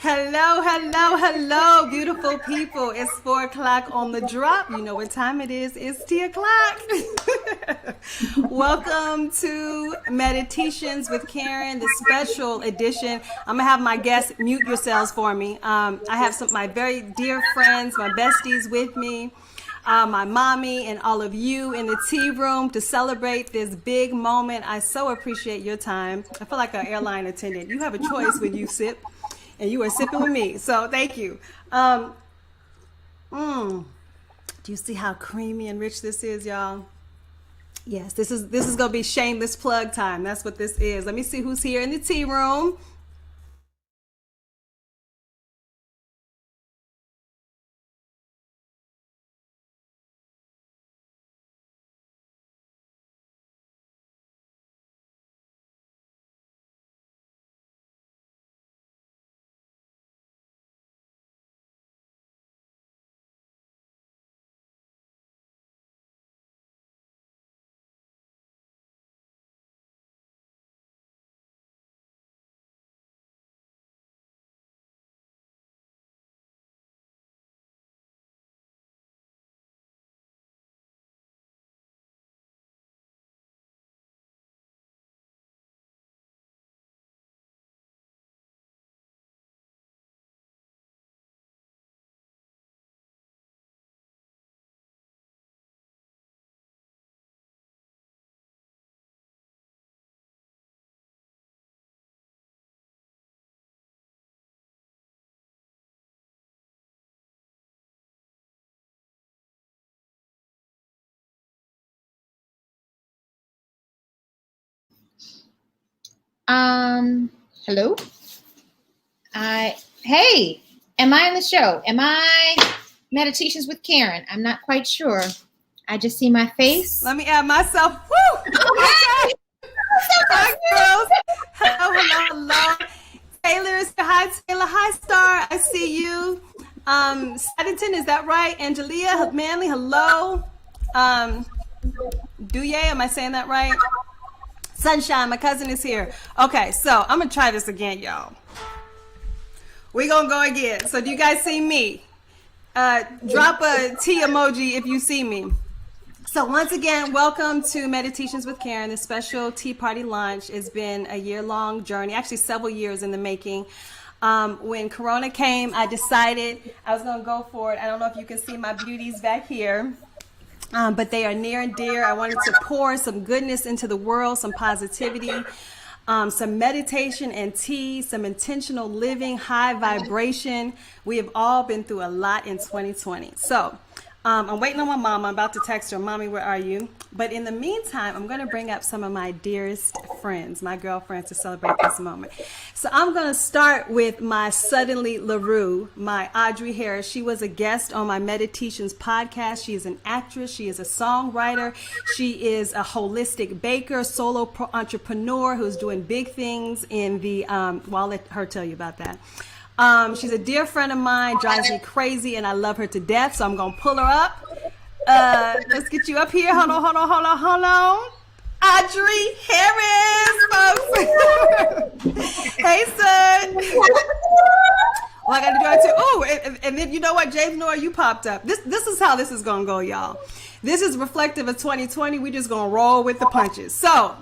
Hello, hello, hello, beautiful people. It's 4 o'clock on the drop. You know what time it is. It's 10 o'clock. Welcome to MediTEAtions with Caryn, the special edition. I'm going to have my guests mute yourselves for me. I have my very dear friends, my besties with me. My mommy and all of you in the tea room to celebrate this big moment. I so appreciate your time. I feel like an airline attendant. You have a choice when you sip, and you are sipping with me. So thank you. Do you see how creamy and rich this is, y'all? Yes, this is gonna be shameless plug time. That's what this is. Let me see who's here in the tea room. Hello? Hey, am I on the show? Am I MediTEAtions with Caryn? I'm not quite sure. I just see my face. Let me add myself. Woo! Okay. Hi, girls. Hello, hello. Taylor, hi, Taylor. Hi, Star. I see you. Saddington, is that right? Angelia, Manley, hello. Duye, am I saying that right? Sunshine, my cousin is here. Okay, so I'm gonna try this again, y'all. We're gonna go again. So do you guys see me? Drop a T emoji if you see me. So once again, welcome to MediTEAtions with Caryn, the special tea party lunch. It's been a year-long journey, actually several years in the making. When Corona came, I decided I was gonna go for it. I don't know if you can see my beauties back here. But they are near and dear. I wanted to pour some goodness into the world, some positivity, some meditation and tea, some intentional living, high vibration. We have all been through a lot in 2020. So I'm waiting on my mom. I'm about to text her, Mommy, where are you? But in the meantime, I'm going to bring up some of my dearest friends, my girlfriends, to celebrate this moment. So I'm going to start with my Suddenly LaRue, my Audrey Harris. She was a guest on my MediTEAtions podcast. She is an actress. She is a songwriter. She is a holistic baker, solo entrepreneur who's doing big things in the, well, I'll let her tell you about that. She's a dear friend of mine, drives me crazy, and I love her to death, so I'm going to pull her up. Let's get you up here. Hold on. Audrey Harris, folks. Hey, son. Well, I got to do it too. Oh, and then you know what, James Noah, you popped up. This is how this is going to go, y'all. This is reflective of 2020. We just going to roll with the punches. So,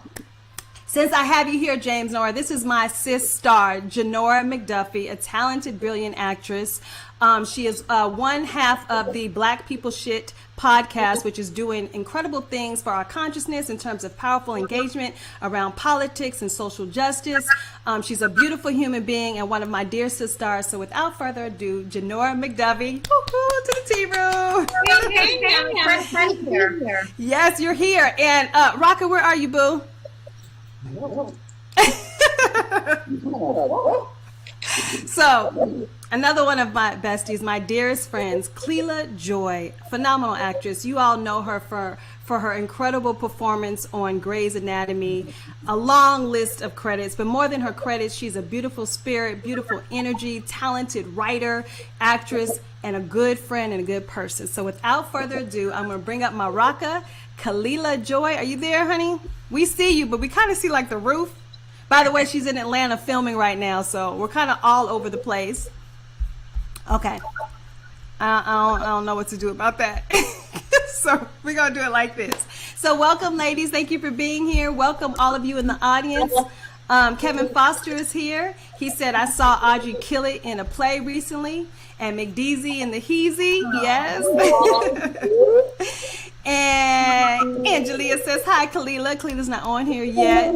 since I have you here, James Nora, this is my sis star, Janora McDuffie, a talented, brilliant actress. She is one half of the Black People Shit podcast, which is doing incredible things for our consciousness in terms of powerful engagement around politics and social justice. She's a beautiful human being and one of my dear sis stars. So without further ado, Janora McDuffie, to the tea room. Hey, Yes, you're here. And Rocka, where are you, boo? So another one of my besties, my dearest friends, Cleela Joy, phenomenal actress. You all know her for her incredible performance on Grey's Anatomy, a long list of credits, but more than her credits, she's a beautiful spirit, beautiful energy, talented writer, actress, and a good friend and a good person. So without further ado, I'm going to bring up my Rocka, Cleela Joy. Are you there, honey? We see you, but we kind of see like the roof. By the way, she's in Atlanta filming right now, so we're kind of all over the place. Okay. I don't know what to do about that. So we're going to do it like this. So welcome, ladies. Thank you for being here. Welcome all of you in the audience. Kevin Foster is here. He said, I saw Audrey kill it in a play recently. And McDeezy in the Heezy. Yes. And Angelia says, hi, Kalila. Kalila's not on here yet.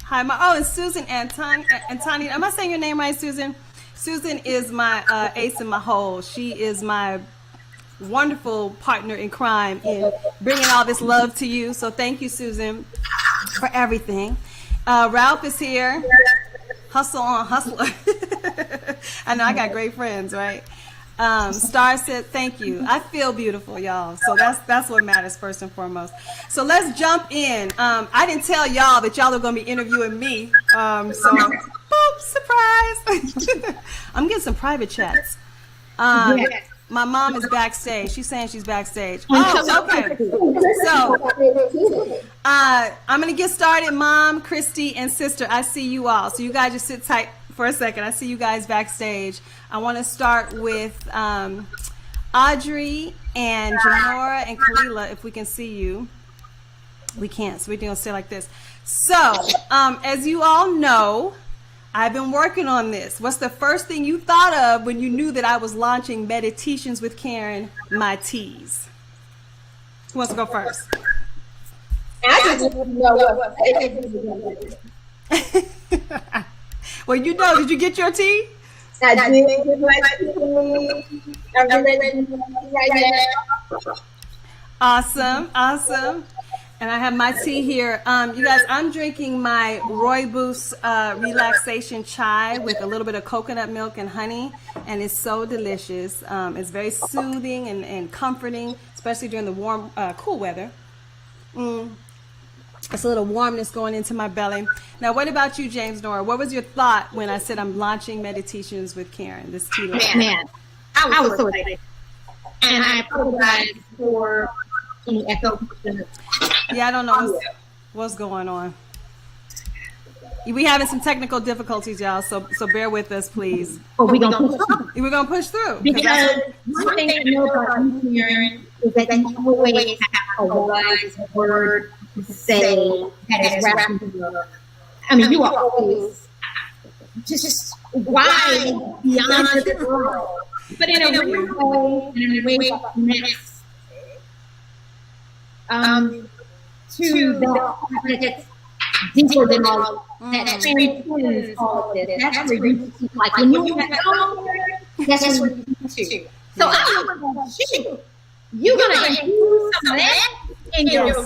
Hi, and Susan Antoni. Am I saying your name right, Susan? Susan is my ace in my hole. She is my wonderful partner in crime in bringing all this love to you. So thank you, Susan, for everything. Ralph is here. Hustle on, hustler. I know I got great friends, right? Star said, thank you. I feel beautiful, y'all. So that's what matters first and foremost. So let's jump in. I didn't tell y'all that y'all are going to be interviewing me. So, boop, surprise. I'm getting some private chats. My mom is backstage. She's saying she's backstage. Oh, okay. So I'm going to get started. Mom, Christy, and sister, I see you all. So you guys just sit tight for a second. I see you guys backstage. I want to start with Audrey and Janora and Kalila, if we can see you. We can't, so we're going to stay like this. So, as you all know, I've been working on this. What's the first thing you thought of when you knew that I was launching MediTEAtions with Caryn, my teas? Who wants to go first? I just didn't know what. Well, you know, did you get your tea? I did get my tea. I'm ready right now. Awesome. And I have my tea here. You guys, I'm drinking my Roibus Relaxation Chai with a little bit of coconut milk and honey, and it's so delicious. It's very soothing and comforting, especially during the warm, cool weather. It's a little warmness going into my belly. Now, what about you, James Nora? What was your thought when I said I'm launching MediTEAtions with Caryn, this tea line? Man, I was so excited. And I apologize for any echo. Yeah, I don't know what's going on. We having some technical difficulties, y'all, so bear with us, please. But we're going to push through. We're going to push through. Because one thing I know about you, Caryn, is that you always have a wise word to say that is wrapped. I mean, you are always just wise beyond the world. But in a weird way, and in a way that connects to that deeper than all that transcends all of this. That's where you see, like when you have that's where you see too. So I was like, shoot, you're gonna include some of that in your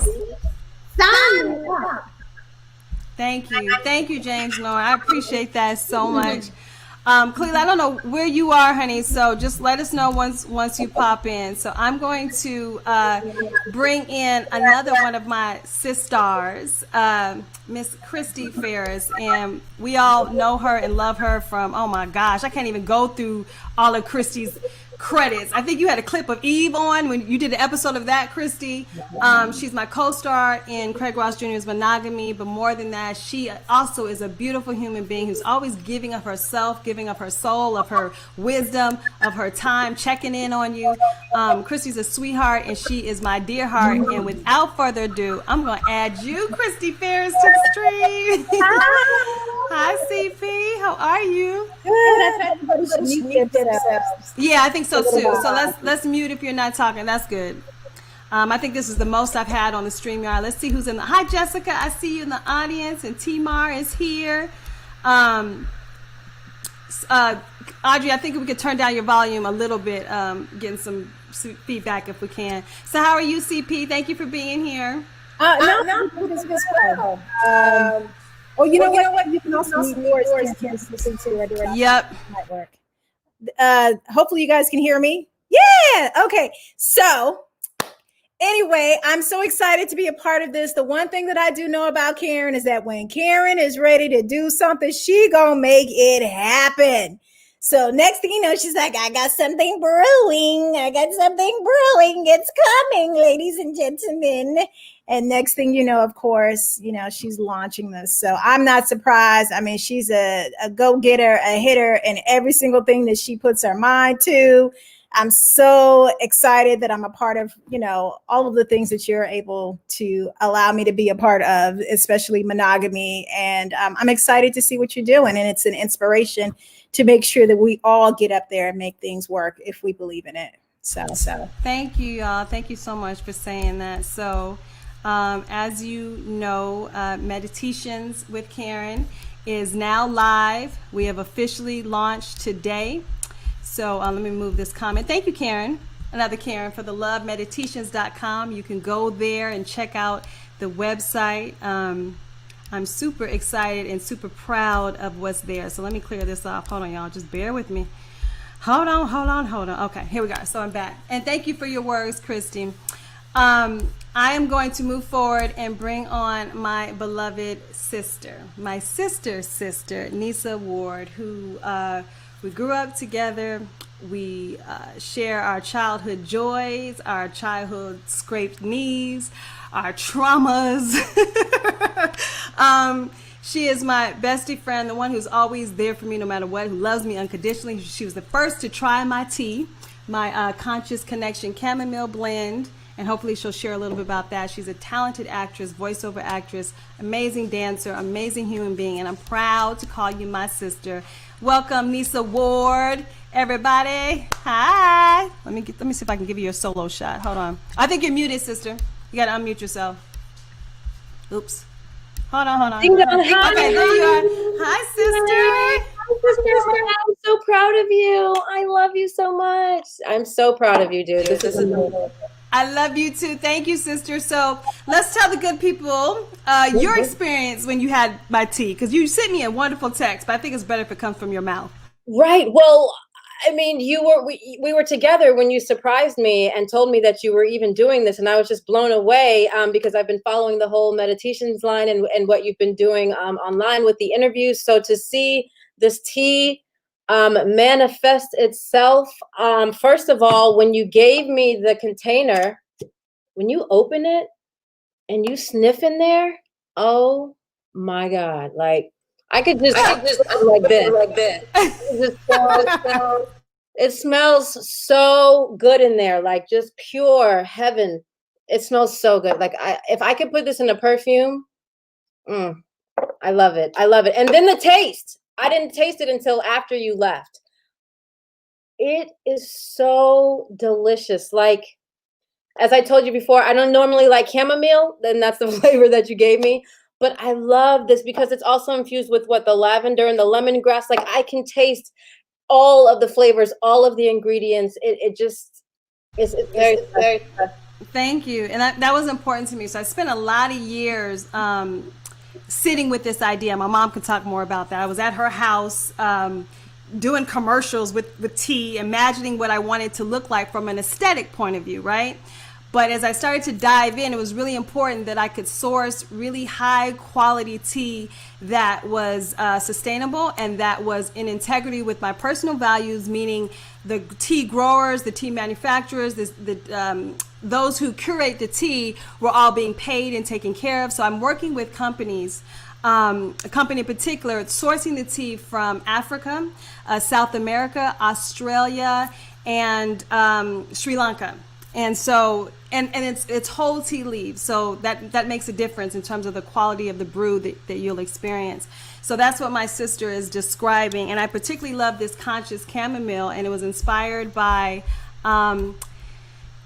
sign up. Thank you, James Nora. I appreciate that so much. Clela, I don't know where you are, honey, so just let us know once you pop in. So I'm going to bring in another one of my sisters, Miss Christy Ferris, and we all know her and love her from, oh my gosh, I can't even go through all of Christy's credits. I think you had a clip of Eve on when you did an episode of that, Christy. She's my co-star in Craig Ross Jr.'s Monogamy, but more than that, she also is a beautiful human being who's always giving of herself, giving of her soul, of her wisdom, of her time, checking in on you. Christy's a sweetheart, and she is my dear heart. And without further ado, I'm going to add you, Christy Ferris, to the stream. Hi, CP. How are you? Yeah, I think so too. So let's mute if you're not talking. That's good. I think this is the most I've had on the StreamYard. Let's see who's in the. Hi, Jessica. I see you in the audience, and Timar is here. Audrey, I think we could turn down your volume a little bit, getting some feedback if we can. So, how are you, CP? Thank you for being here. No, this is well. You know what? You can also leave yours can't listen to it. Yep. Might work. Hopefully you guys can hear me. Yeah. Okay. So anyway, I'm so excited to be a part of this. The one thing that I do know about Caryn is that when Caryn is ready to do something, she gonna make it happen. So next thing you know, she's like, I got something brewing. It's coming, ladies and gentlemen. And next thing you know, of course, she's launching this. So I'm not surprised. I mean, she's a go-getter, a hitter, and every single thing that she puts her mind to. I'm so excited that I'm a part of, all of the things that you're able to allow me to be a part of, especially monogamy. And I'm excited to see what you're doing. And it's an inspiration to make sure that we all get up there and make things work if we believe in it. So thank you, y'all. Thank you so much for saying that. So as you know, MediTEAtions with Caryn is now live. We have officially launched today. So let me move this comment. Thank you, Caryn. Another Caryn for the love, MediTEAtions.com. You can go there and check out the website. I'm super excited and super proud of what's there. So let me clear this off. Hold on, y'all. Just bear with me. Hold on. Okay, here we go. So I'm back. And thank you for your words, Christy. I am going to move forward and bring on my beloved sister, my sister, Nisa Ward, who we grew up together. We share our childhood joys, our childhood scraped knees, our traumas. She is my bestie friend, the one who's always there for me no matter what, who loves me unconditionally. She was the first to try my tea, my Conscious Connection chamomile blend, and hopefully she'll share a little bit about that. She's a talented actress, voiceover actress, amazing dancer, amazing human being, and I'm proud to call you my sister. Welcome, Nisa Ward, everybody. Hi. Let me see if I can give you a solo shot. Hold on. I think you're muted, sister. You gotta unmute yourself. Oops. Hold on. Hi. Okay, there you are. Hi, sister. I'm so proud of you. I love you so much. I'm so proud of you, dude. This is amazing. I love you too. Thank you, sister. So let's tell the good people your experience when you had my tea, because you sent me a wonderful text, but I think it's better if it comes from your mouth. Right. Well, I mean, we were together when you surprised me and told me that you were even doing this, and I was just blown away because I've been following the whole MediTEAtions line and what you've been doing online with the interviews. So to see this tea manifest itself, first of all, when you gave me the container, when you open it and you sniff in there, oh my God, like I could just like this. It smells so good in there, like just pure heaven. It smells so good. Like if I could put this in a perfume, I love it. And then the taste. I didn't taste it until after you left. It is so delicious. Like, as I told you before, I don't normally like chamomile, then that's the flavor that you gave me. But I love this because it's also infused with the lavender and the lemongrass. Like I can taste all of the flavors, all of the ingredients. It's very, very special. Thank you. And that was important to me. So I spent a lot of years sitting with this idea. My mom could talk more about that. I was at her house doing commercials with tea, imagining what I wanted to look like from an aesthetic point of view, right? But as I started to dive in, it was really important that I could source really high quality tea that was sustainable and that was in integrity with my personal values, meaning the tea growers, the tea manufacturers, those who curate the tea were all being paid and taken care of. So I'm working with companies, a company in particular, sourcing the tea from Africa, South America, Australia, and Sri Lanka. And so, and it's whole tea leaves. So that makes a difference in terms of the quality of the brew that you'll experience. So that's what my sister is describing. And I particularly love this conscious chamomile, and it was inspired by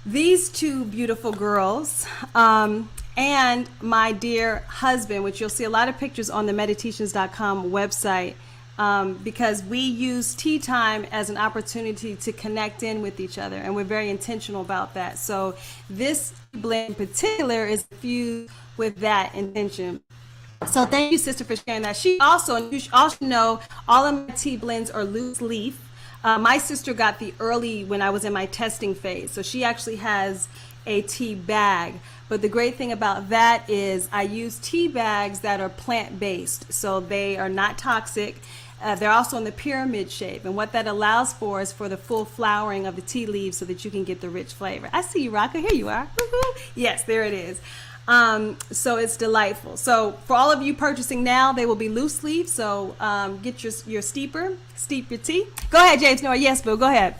these two beautiful girls and my dear husband, which you'll see a lot of pictures on the MediTEAtions.com website. Because we use tea time as an opportunity to connect in with each other, and we're very intentional about that. So this blend in particular is fused with that intention. So thank you, sister, for sharing that. She also, and you should also know, all of my tea blends are loose leaf. My sister got the early when I was in my testing phase, so she actually has a tea bag. But the great thing about that is I use tea bags that are plant-based, so they are not toxic. They're also in the pyramid shape, and what that allows for is for the full flowering of the tea leaves so that you can get the rich flavor. I see you, Rocka. Here you are. Woo-hoo. Yes, there it is. So it's delightful. So for all of you purchasing now, they will be loose sleeve. So get your steeper, steep your tea. Go ahead, James. No, yes, Boo. Go ahead.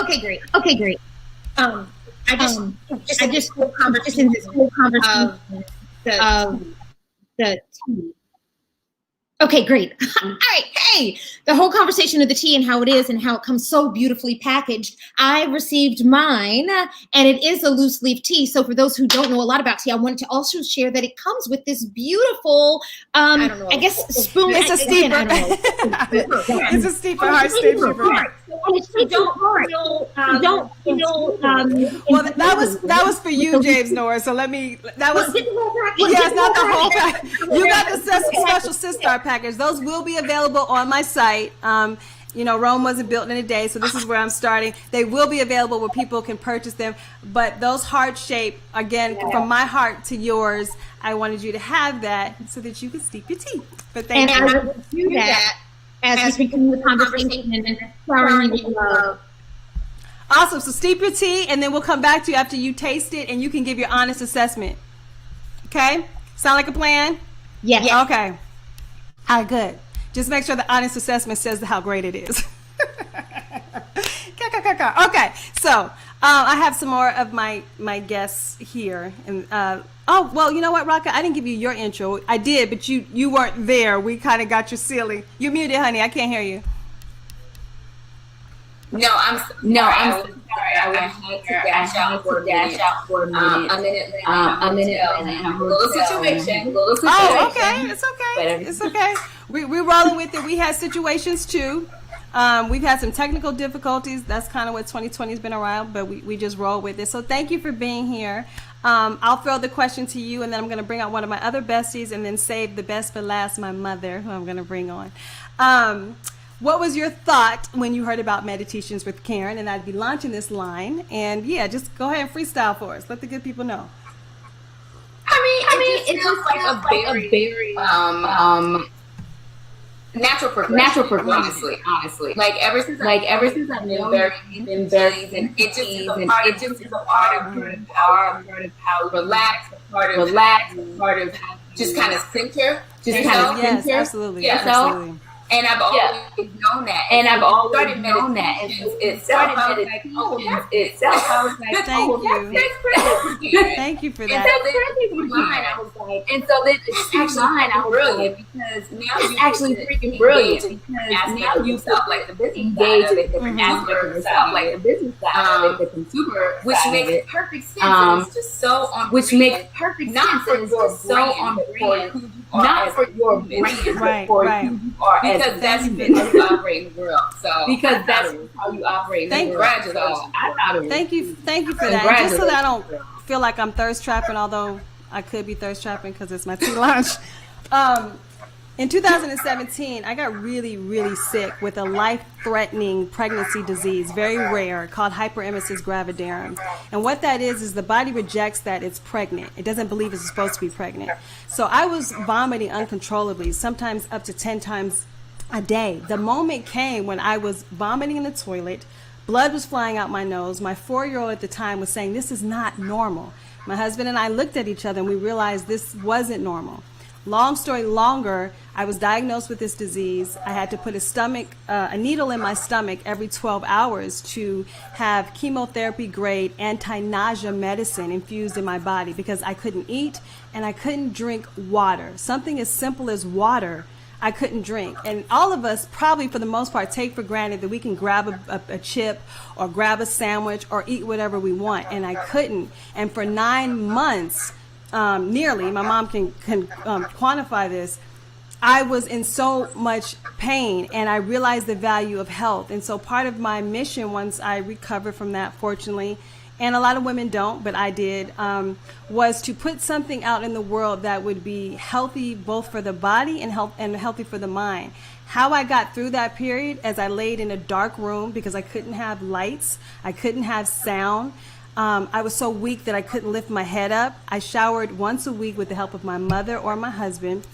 Okay, great. I just in this whole conversation of the tea. Okay, great. All right, hey, the whole conversation of the tea and how it is and how it comes so beautifully packaged. I received mine, and it is a loose leaf tea. So for those who don't know a lot about tea, I wanted to also share that it comes with this beautiful, I guess, spoon. It's a steeper. It's a steeper, hard steeper. Don't feel. Well, that was for you, James Nora. So let me. That was. Yes, not the whole pack. You got the special sister package. Those will be available on my site. Rome wasn't built in a day, so this is where I'm starting. They will be available where people can purchase them. But those heart shape, again, from my heart to yours, I wanted you to have that so that you can steep your tea. But thank you. And I will do that as we continue the conversation and showering with love. Awesome. So steep your tea, and then we'll come back to you after you taste it, and you can give your honest assessment. Okay? Sound like a plan? Yes. Okay. All right, good. Just make sure the honest assessment says how great it is. Okay, so I have some more of my guests here. And well, you know what, Raka? I didn't give you your intro. I did, but you weren't there. We kind of got your silly. You're muted, honey. I can't hear you. No, I'm sorry. I had to dash out for a minute. I'm in Atlanta. A little situation. Oh, okay. It's okay. It's okay. We're rolling with it. We had situations too. We've had some technical difficulties. That's kind of what 2020 has been around, but we just roll with it. So thank you for being here. I'll throw the question to you, and then I'm going to bring out one of my other besties, and then save the best for last, my mother, who I'm going to bring on. What was your thought when you heard about MediTEAtions with Caryn? And I'd be launching this line. And yeah, just go ahead and freestyle for us. Let the good people know. I mean, it feels like a very natural progression. Honestly, like ever since I've been very, and it just is a part of how relax, part of just kind of center, Yes, absolutely. Yeah, absolutely. And I've always known that. It started meditations itself. I was like, Thank you. That's pretty. Thank you for And that. so then it's actually brilliant because now it's actually freaking brilliant because now you felt like the business side of it, different aspect of yourself, like the business side of it, the consumer which side of makes it. perfect sense. It's just so on Which makes perfect not sense. for your So on brand, not for your brand, Right, for right. who you are as Because that's how you operate in the world. So because that's how you operate in the world. So I thought it was Thank you for that. And just so that I don't feel like I'm thirst trapping, although I could be thirst trapping because it's my tea lunch. In 2017, I got really, really sick with a life-threatening pregnancy disease, very rare, called hyperemesis gravidarum. And what that is the body rejects that it's pregnant. It doesn't believe it's supposed to be pregnant. So I was vomiting uncontrollably, sometimes up to 10 times a day. The moment came when I was vomiting in the toilet, blood was flying out my nose. My 4-year-old at the time was saying, "This is not normal." My husband and I looked at each other and we realized this wasn't normal. Long story longer, I was diagnosed with this disease. I had to put a needle in my stomach every 12 hours to have chemotherapy grade anti-nausea medicine infused in my body because I couldn't eat and I couldn't drink water. Something as simple as water I couldn't drink. And all of us probably for the most part take for granted that we can grab a chip or grab a sandwich or eat whatever we want. And I couldn't. And for 9 months, nearly, my mom can quantify this, I was in so much pain and I realized the value of health. And so part of my mission once I recovered from that, fortunately, and a lot of women don't, but I did, was to put something out in the world that would be healthy both for the body and healthy for the mind. How I got through that period as I laid in a dark room because I couldn't have lights, I couldn't have sound. I was so weak that I couldn't lift my head up. I showered once a week with the help of my mother or my husband.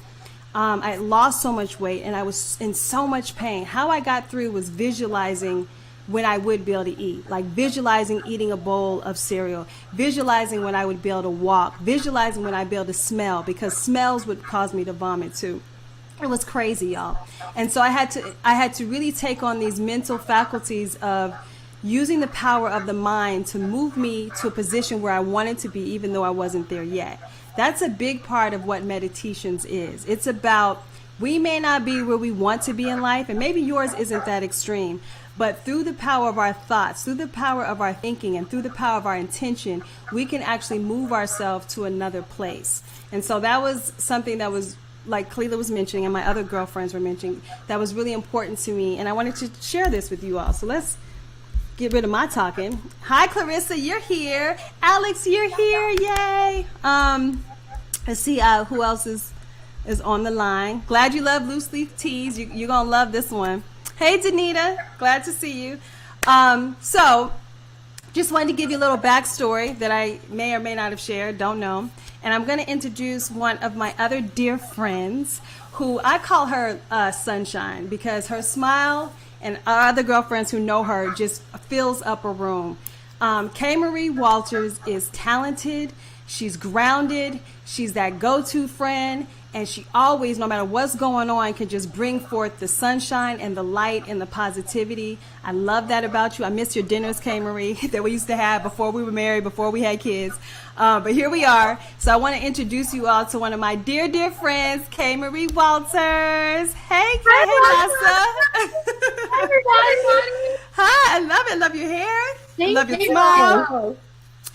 I had lost so much weight and I was in so much pain. How I got through was visualizing when I would be able to eat, like visualizing eating a bowl of cereal, visualizing when I would be able to walk, visualizing when I'd be able to smell, because smells would cause me to vomit too. It was crazy, y'all. And so I had to really take on these mental faculties of using the power of the mind to move me to a position where I wanted to be, even though I wasn't there yet. That's a big part of what MediTEAtions is. It's about, we may not be where we want to be in life, and maybe yours isn't that extreme, but through the power of our thoughts, through the power of our thinking, and through the power of our intention, we can actually move ourselves to another place. And so that was something that was, like Kalila was mentioning, and my other girlfriends were mentioning, that was really important to me. And I wanted to share this with you all. So let's get rid of my talking. Hi, Clarissa, you're here. Alex, you're here. Yay. Let's see who else is on the line. Glad you love loose leaf teas. You're going to love this one. Hey, Danita. Glad to see you. So just wanted to give you a little backstory that I may or may not have shared. Don't know. And I'm going to introduce one of my other dear friends, who I call her Sunshine, because her smile and our other girlfriends who know her just fills up a room. Kay Marie Walters is talented. She's grounded. She's that go-to friend. And she always, no matter what's going on, can just bring forth the sunshine and the light and the positivity. I love that about you. I miss your dinners, Kay Marie, that we used to have before we were married, before we had kids. But here we are. So I want to introduce you all to one of my dear, dear friends, Kay Marie Walters. Hey, Kay. Hey, Nasa. Hi, everybody. Hi, I love it. Love your hair. Thank love your you. smile.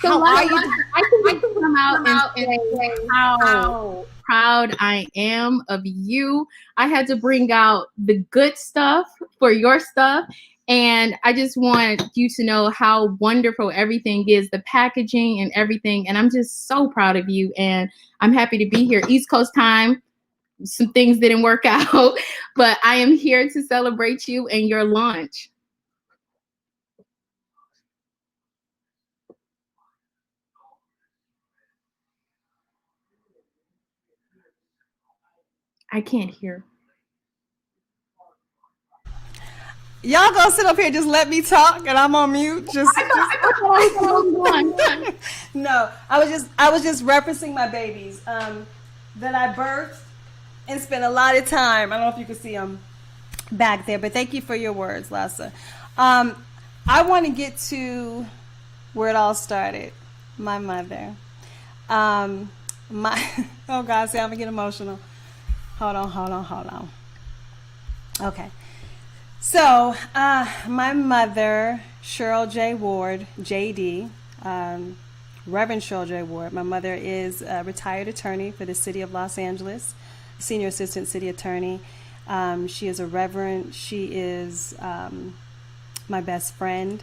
So How are you? I can come out and say how proud I am of you. I had to bring out the good stuff for your stuff. And I just want you to know how wonderful everything is, the packaging and everything. And I'm just so proud of you. And I'm happy to be here. East Coast time. Some things didn't work out, but I am here to celebrate you and your launch. I can't hear. Y'all gonna sit up here and just let me talk and I'm on mute? No, I was just referencing my babies that I birthed and spent a lot of time. I don't know if you can see them back there, but thank you for your words, Lassa. I want to get to where it all started. My mother. Oh God, see, I'm gonna get emotional. Hold on. Okay. So, my mother, Cheryl J. Ward, JD, Reverend Cheryl J. Ward. My mother is a retired attorney for the city of Los Angeles, senior assistant city attorney. She is a reverend. She is my best friend.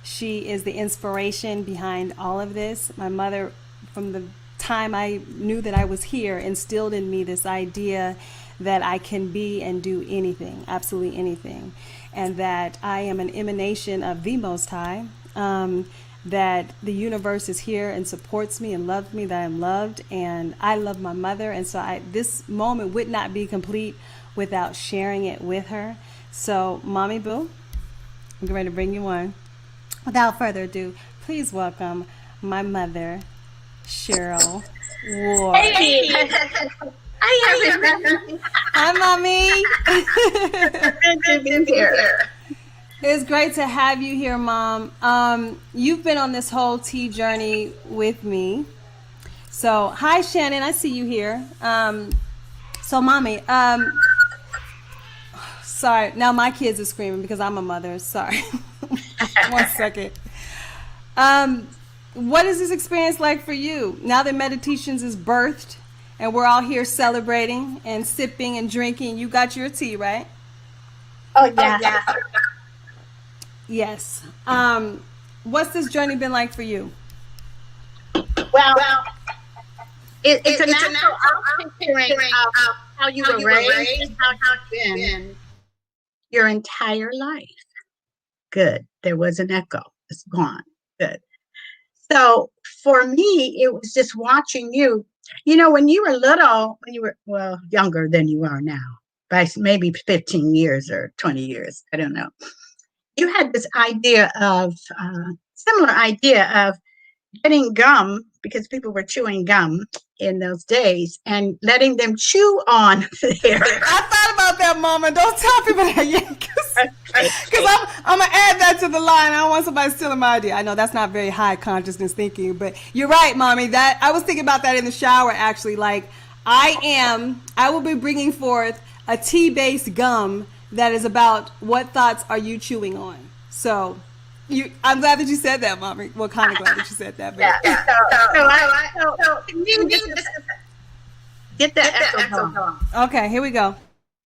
She is the inspiration behind all of this. My mother, from the time I knew that I was here, instilled in me this idea that I can be and do anything, absolutely anything, and that I am an emanation of the Most High, that the universe is here and supports me and loves me, that I'm loved, and I love my mother, and so this moment would not be complete without sharing it with her. So, Mommy Boo, I'm going to bring you on. Without further ado, please welcome my mother, Cheryl Ward. Hey. Hi, everybody. Hi, Mommy. Good to be here. It's great to have you here, Mom. You've been on this whole tea journey with me. So, hi, Shannon. I see you here. So, Mommy, sorry. Now my kids are screaming because I'm a mother. Sorry. 1 second. What is this experience like for you? Now that MediTEAtions is birthed and we're all here celebrating and sipping and drinking, you got your tea, right? Oh, yeah. Yes. What's this journey been like for you? Well, it's a natural outpouring of how you were raised and how you've been your entire life. Good. There was an echo. It's gone. Good. So for me, it was just watching you. You know, when you were little, well, younger than you are now, by maybe 15 years or 20 years, I don't know. you had this idea of similar idea of getting gum, because people were chewing gum in those days, and letting them chew on there. I thought about that, Mama. Don't tell people that yet, because I'm gonna add that to the line. I don't want somebody stealing my idea. I know that's not very high consciousness thinking, but you're right, Mommy. That I was thinking about that in the shower actually. Like I will be bringing forth a tea-based gum that is about what thoughts are you chewing on. So I'm glad that you said that, Mommy. Well, kind of glad that you said that. But. So can you just get that echo going? Okay, here we go.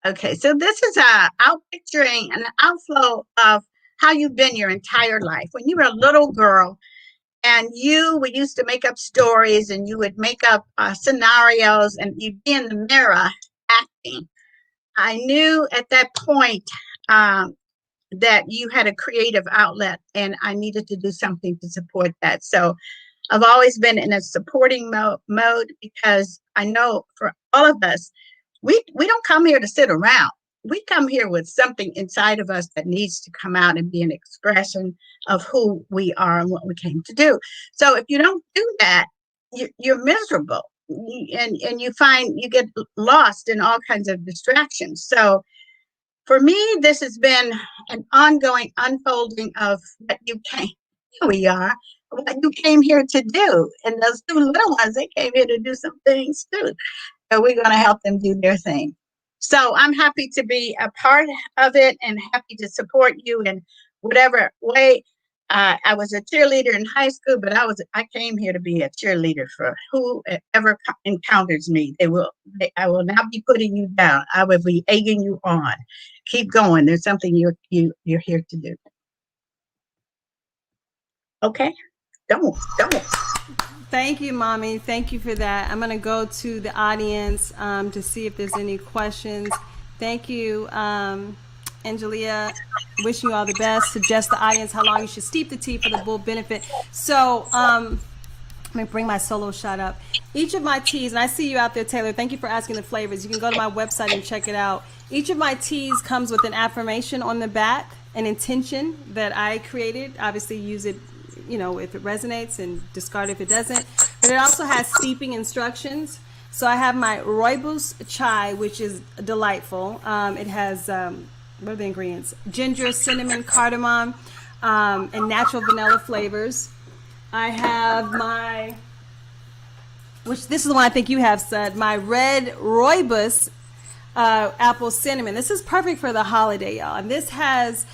Okay, so this is out picturing an outflow of how you've been your entire life. When you were a little girl, and we used to make up stories, and you would make up scenarios, and you'd be in the mirror acting. I knew at that point that you had a creative outlet, and I needed to do something to support that. So I've always been in a supporting mode, because I know for all of us, we don't come here to sit around. We come here with something inside of us that needs to come out and be an expression of who we are and what we came to do. So if you don't do that, you're miserable, and you get lost in all kinds of distractions. So for me, this has been an ongoing unfolding of what you came. Here we are. What you came here to do, and those two little ones, they came here to do some things too. So we're going to help them do their thing. So I'm happy to be a part of it, and happy to support you in whatever way. I was a cheerleader in high school, but I came here to be a cheerleader for whoever encounters me. I will not be putting you down. I will be egging you on. Keep going. There's something you're here to do. Okay? Don't. Thank you, Mommy. Thank you for that. I'm going to go to the audience to see if there's any questions. Thank you, Angelia. Wishing you all the best. Suggest the audience how long you should steep the tea for the bull benefit. So let me bring my solo shot up. Each of my teas, and I see you out there, Taylor. Thank you for asking the flavors. You can go to my website and check it out. Each of my teas comes with an affirmation on the back, an intention that I created. Obviously, use it, if it resonates, and discard if it doesn't. But it also has steeping instructions. So I have my Roibus Chai, which is delightful. It has, what are the ingredients? Ginger, cinnamon, cardamom, and natural vanilla flavors. I have this is the one I think you have said, my red Roibus apple cinnamon. This is perfect for the holiday, y'all. And this has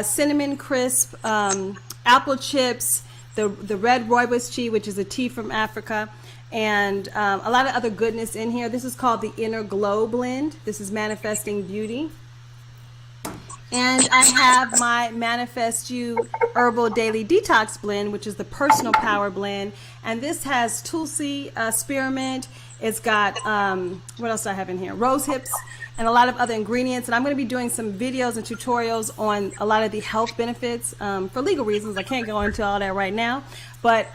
cinnamon crisp, apple chips, the red Roibus Chai, which is a tea from Africa, and a lot of other goodness in here. This is called the Inner Glow Blend. This is Manifesting Beauty. And I have my Manifest You Herbal Daily Detox Blend, which is the Personal Power Blend. And this has Tulsi, spearmint. It's got, what else do I have in here? Rose hips and a lot of other ingredients. And I'm going to be doing some videos and tutorials on a lot of the health benefits for legal reasons. I can't go into all that right now. But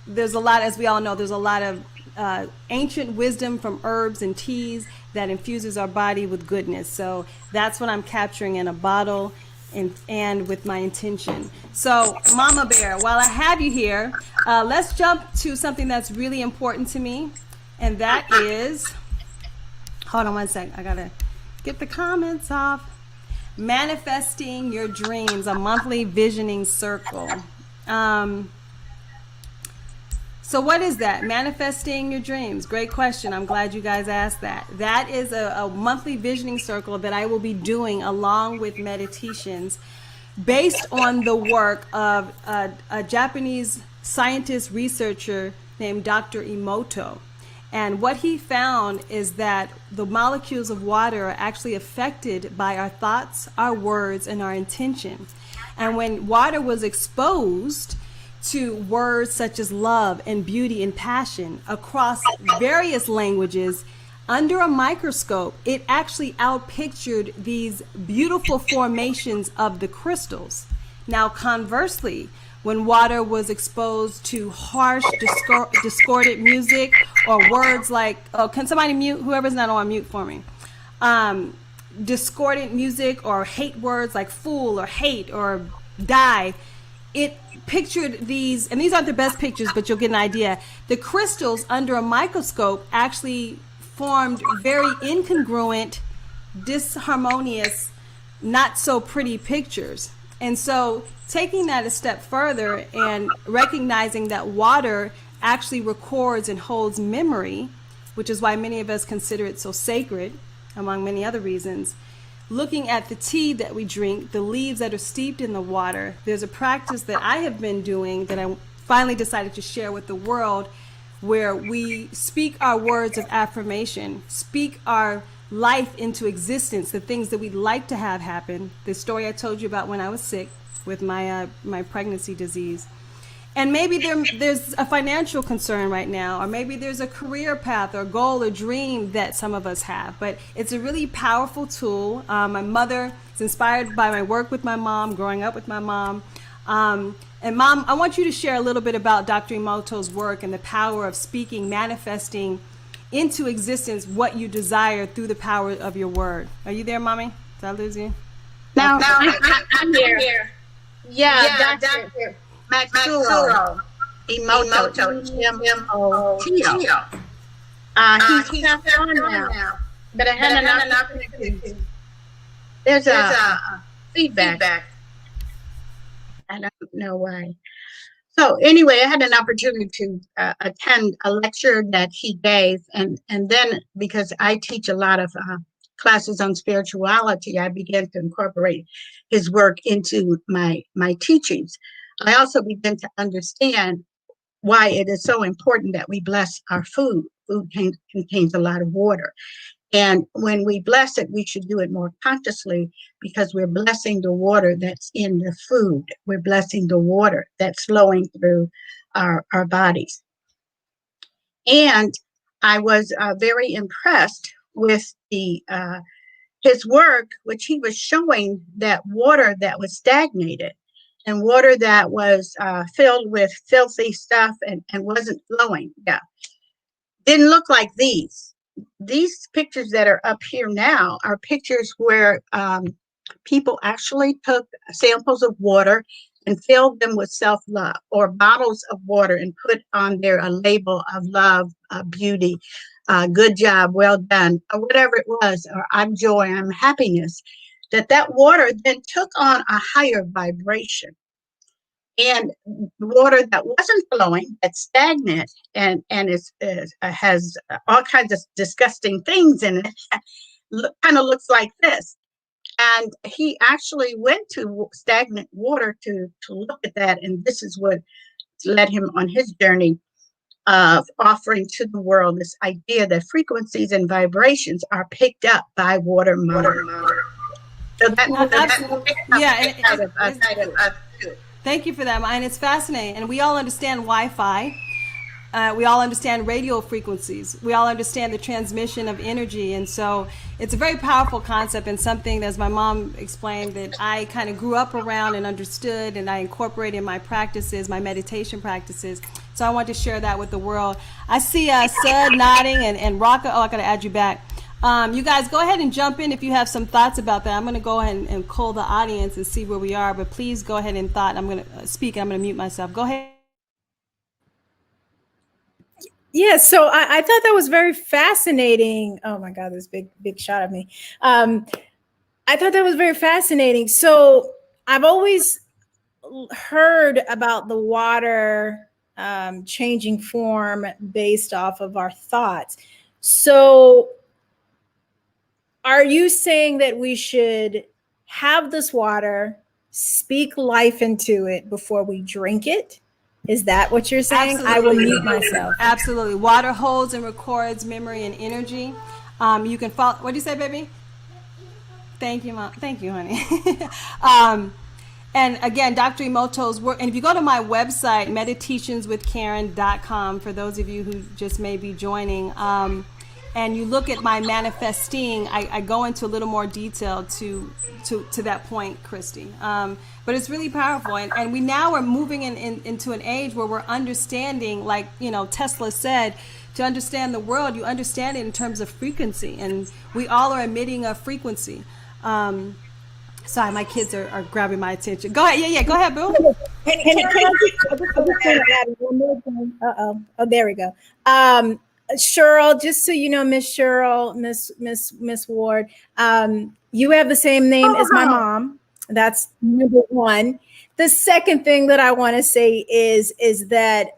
there's a lot, as we all know, there's a lot of ancient wisdom from herbs and teas that infuses our body with goodness. So that's what I'm capturing in a bottle and with my intention. So Mama Bear, while I have you here, let's jump to something that's really important to me. And that is, hold on one second. I gotta get the comments off. Manifesting your dreams, a monthly visioning circle. So what is that? Manifesting your dreams. Great question. I'm glad you guys asked that. That is a monthly visioning circle that I will be doing along with MediTEAtions, based on the work of a Japanese scientist researcher named Dr. Emoto. And what he found is that the molecules of water are actually affected by our thoughts, our words, and our intention. And when water was exposed to words such as love and beauty and passion across various languages, under a microscope, it actually outpictured these beautiful formations of the crystals. Now, conversely, when water was exposed to harsh, discordant music or words like, oh, can somebody mute? Whoever's not on mute for me. discordant music or hate words like fool or hate or die, it pictured these, and these aren't the best pictures, but you'll get an idea. The crystals under a microscope actually formed very incongruent, disharmonious, not so pretty pictures. And so taking that a step further and recognizing that water actually records and holds memory, which is why many of us consider it so sacred, among many other reasons. Looking at the tea that we drink, the leaves that are steeped in the water, there's a practice that I have been doing that I finally decided to share with the world, where we speak our words of affirmation, speak our life into existence, the things that we'd like to have happen. The story I told you about when I was sick with my pregnancy disease. And maybe there's a financial concern right now, or maybe there's a career path or goal or dream that some of us have. But it's a really powerful tool. My mother is inspired by my work with my mom, growing up with my mom. And Mom, I want you to share a little bit about Dr. Emoto's work and the power of speaking, manifesting into existence what you desire through the power of your word. Are you there, Mommy? Did I lose you? Now, I'm here. Yeah, Dr. Matsuro Emoto, M-O-T-O. He's not on now, but I had an opportunity. There's a feedback. I don't know why. So anyway, I had an opportunity to attend a lecture that he gave, and then because I teach a lot of classes on spirituality, I began to incorporate his work into my teachings. I also began to understand why it is so important that we bless our food. Food contains a lot of water. And when we bless it, we should do it more consciously, because we're blessing the water that's in the food. We're blessing the water that's flowing through our bodies. And I was very impressed with his work, which he was showing that water that was stagnated and water that was filled with filthy stuff and wasn't flowing. Yeah, didn't look like these. These pictures that are up here now are pictures where people actually took samples of water and filled them with self-love, or bottles of water, and put on there a label of love, beauty, good job, well done, or whatever it was, or I'm joy, I'm happiness. That water then took on a higher vibration. And water that wasn't flowing, that's stagnant and has all kinds of disgusting things in it, kind of looks like this. And he actually went to stagnant water to look at that. And this is what led him on his journey of offering to the world this idea that frequencies and vibrations are picked up by water molecules. So thank you for that, and it's fascinating. And we all understand Wi-Fi. We all understand radio frequencies. We all understand the transmission of energy. And so it's a very powerful concept, and something, as my mom explained, that I kind of grew up around and understood, and I incorporate in my practices, my meditation practices. So I want to share that with the world. I see Sud nodding and Raka. Oh, I got to add you back. You guys go ahead and jump in if you have some thoughts about that. I'm going to go ahead and call the audience and see where we are, but please go ahead and thought. I'm going to speak. I'm going to mute myself. Go ahead. Yeah, so I thought that was very fascinating. Oh my God, this big shot of me. I thought that was very fascinating. So I've always heard about the water changing form based off of our thoughts. So are you saying that we should have this water, speak life into it before we drink it? Is that what you're saying? Absolutely. I will mute myself. Absolutely. Water holds and records memory and energy. You can follow. What did you say, baby? Thank you, Mom. Thank you, honey. And again, Dr. Emoto's work. And if you go to my website, MediTEAtionswithCaryn.com, for those of you who just may be joining, and you look at my manifesting, I go into a little more detail to that point, Christy. But it's really powerful, and we now are moving into an age where we're understanding, like Tesla said, to understand the world, you understand it in terms of frequency, and we all are emitting a frequency. Sorry, my kids are grabbing my attention. Go ahead, yeah, go ahead, boo. Can I just want to add one more thing? Oh, there we go. Cheryl, just so you know, Miss Cheryl, Miss Ward, you have the same name as my mom. That's number one. The second thing that I want to say is that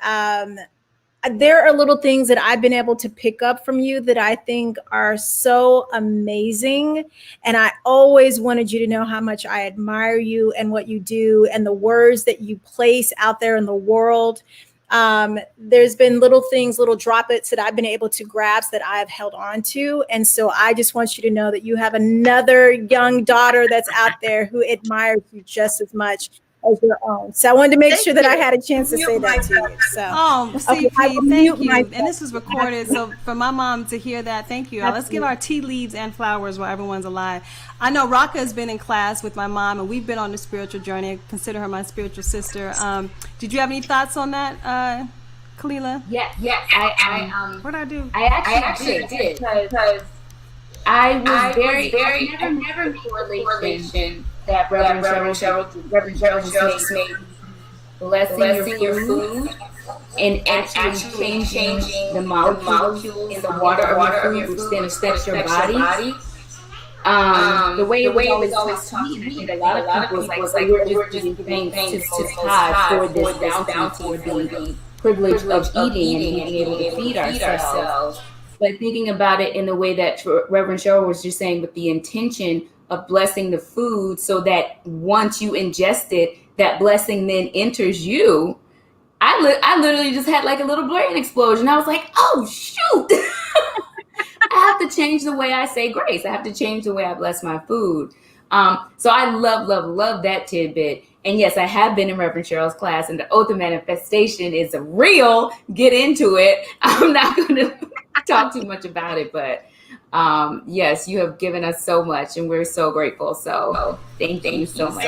there are little things that I've been able to pick up from you that I think are so amazing. And I always wanted you to know how much I admire you and what you do and the words that you place out there in the world. There's been little things, little droplets that I've been able to grasp that I've held on to. And so I just want you to know that you have another young daughter that's out there who admires you just as much as your own. So I wanted to make sure that I had a chance to say that to you. So, CP, thank you. And this is recorded, so for my mom to hear that, thank you. Let's give our tea leaves and flowers while everyone's alive. I know Raka has been in class with my mom, and we've been on the spiritual journey. I consider her my spiritual sister. Did you have any thoughts on that, Kalila? Yes. What'd I do? I actually did because I was very never made a relation that Reverend Cheryl made blessing your food and actually changing the molecules in the water of your food, which then affects your body. The way it was always taught to me, I think a lot of people was like we're just giving thanks to God for this bounty, for the privilege of eating and being able to feed ourselves. But thinking about it in the way that Reverend Cheryl was just saying, with the intention of blessing the food, so that once you ingest it, that blessing then enters you. I literally just had like a little brain explosion. I was like, oh shoot. I have to change the way I say grace. I have to change the way I bless my food. So I love that tidbit. And yes, I have been in Reverend Cheryl's class, and the Oath of Manifestation is a real get into it. I'm not going to talk too much about it, but yes, you have given us so much, and we're so grateful. So thank you so much.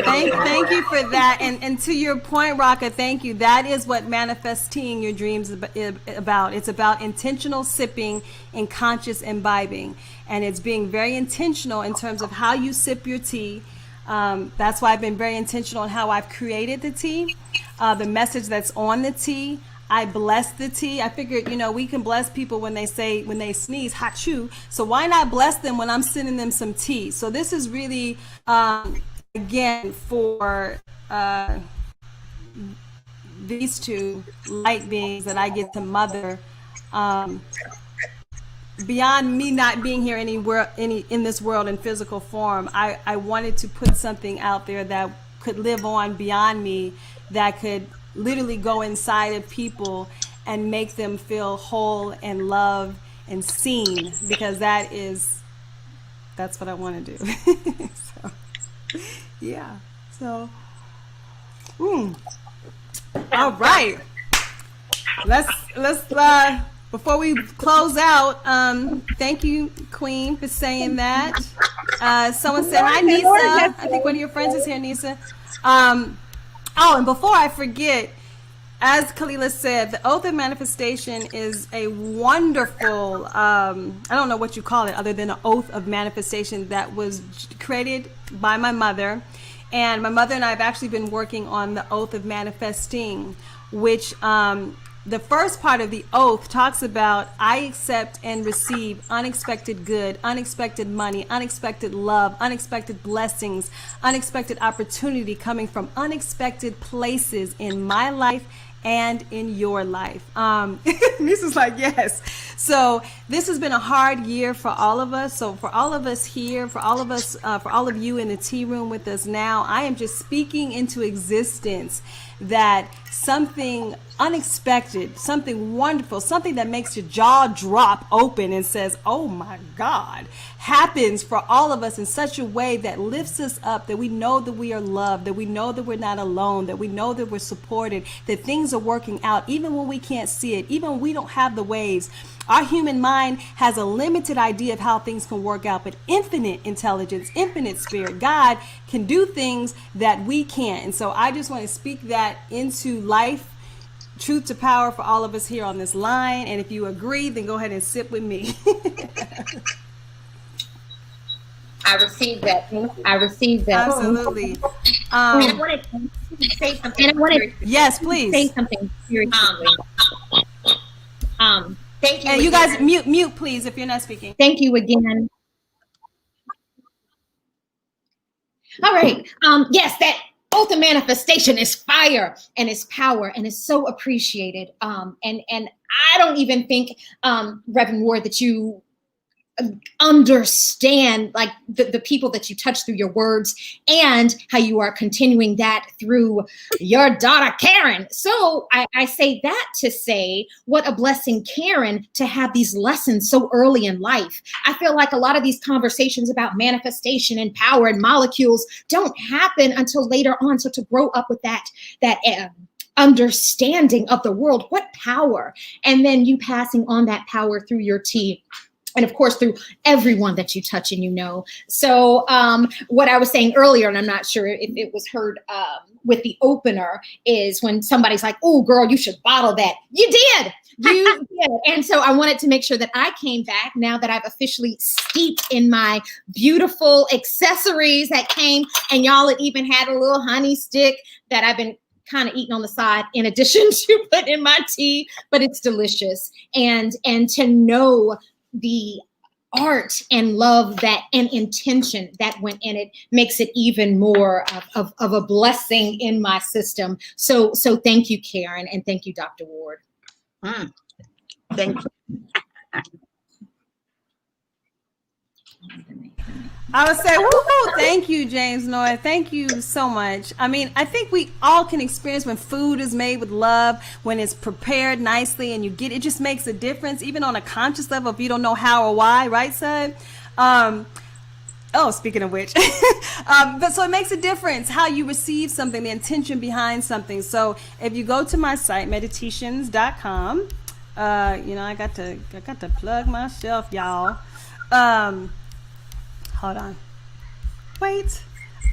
Thank you for that. And to your point, Raka, thank you. That is what manifesting your dreams is about. It's about intentional sipping and conscious imbibing. And it's being very intentional in terms of how you sip your tea. That's why I've been very intentional in how I've created the tea, the message that's on the tea. I bless the tea. I figured, we can bless people when they sneeze, hachoo. So why not bless them when I'm sending them some tea? So this is really, again, for these two light beings that I get to mother. Beyond me not being here in this world in physical form, I wanted to put something out there that could live on beyond me, that could literally go inside of people and make them feel whole and loved and seen, because that's what I want to do. So, yeah. So, all right. Let's before we close out, thank you, Queen, for saying that. Someone said, hi, Nisa. I think one of your friends is here, Nisa. And before I forget, as Kalila said, the Oath of Manifestation is a wonderful, I don't know what you call it other than an Oath of Manifestation that was created by my mother. And my mother and I have actually been working on the Oath of Manifesting, which the first part of the oath talks about, I accept and receive unexpected good, unexpected money, unexpected love, unexpected blessings, unexpected opportunity coming from unexpected places in my life and in your life. Lisa's like, yes. So this has been a hard year for all of us. So for all of us here, for all of you in the tea room with us now, I am just speaking into existence that something unexpected, something wonderful, something that makes your jaw drop open and says, oh my God, happens for all of us in such a way that lifts us up, that we know that we are loved, that we know that we're not alone, that we know that we're supported, that things things are working out, even when we can't see it, even when we don't have the waves. Our human mind has a limited idea of how things can work out, but infinite intelligence, infinite spirit, God can do things that we can't. And so I just want to speak that into life, truth to power for all of us here on this line. And if you agree, then go ahead and sit with me. I received that. I received that. Absolutely. And I wanted to say something. And I wanted Yes, to please. say something seriously. Thank you. And you guys mute, please, if you're not speaking. Thank you again. All right. Yes, that ultimate manifestation is fire and is power and is so appreciated. And I don't even think, Reverend Ward, that you understand like the people that you touch through your words and how you are continuing that through your daughter Caryn. So I say that to say what a blessing, Caryn, to have these lessons so early in life. I feel like a lot of these conversations about manifestation and power and molecules don't happen until later on. So to grow up with that understanding of the world, what power, and then you passing on that power through your tea. And of course, through everyone that you touch and you know. So what I was saying earlier, and I'm not sure if it was heard with the opener, is when somebody's like, oh, girl, you should bottle that. You did. You did. And so I wanted to make sure that I came back now that I've officially steeped in my beautiful accessories that came. And y'all had even had a little honey stick that I've been kind of eating on the side in addition to put in my tea, but it's delicious. And to know the art and love that and intention that went in it makes it even more of a blessing in my system. So thank you, Caryn, and thank you, Dr. Ward. Thank you. I would say, woo-hoo, thank you, James Noah. Thank you so much. I mean, I think we all can experience when food is made with love, when it's prepared nicely and you get it, just makes a difference, even on a conscious level if you don't know how or why, right, Sud? Oh, speaking of which, but so it makes a difference how you receive something, the intention behind something. So if you go to my site, MediTEAtions.com, you know, I got to plug myself, y'all. Hold on. Wait.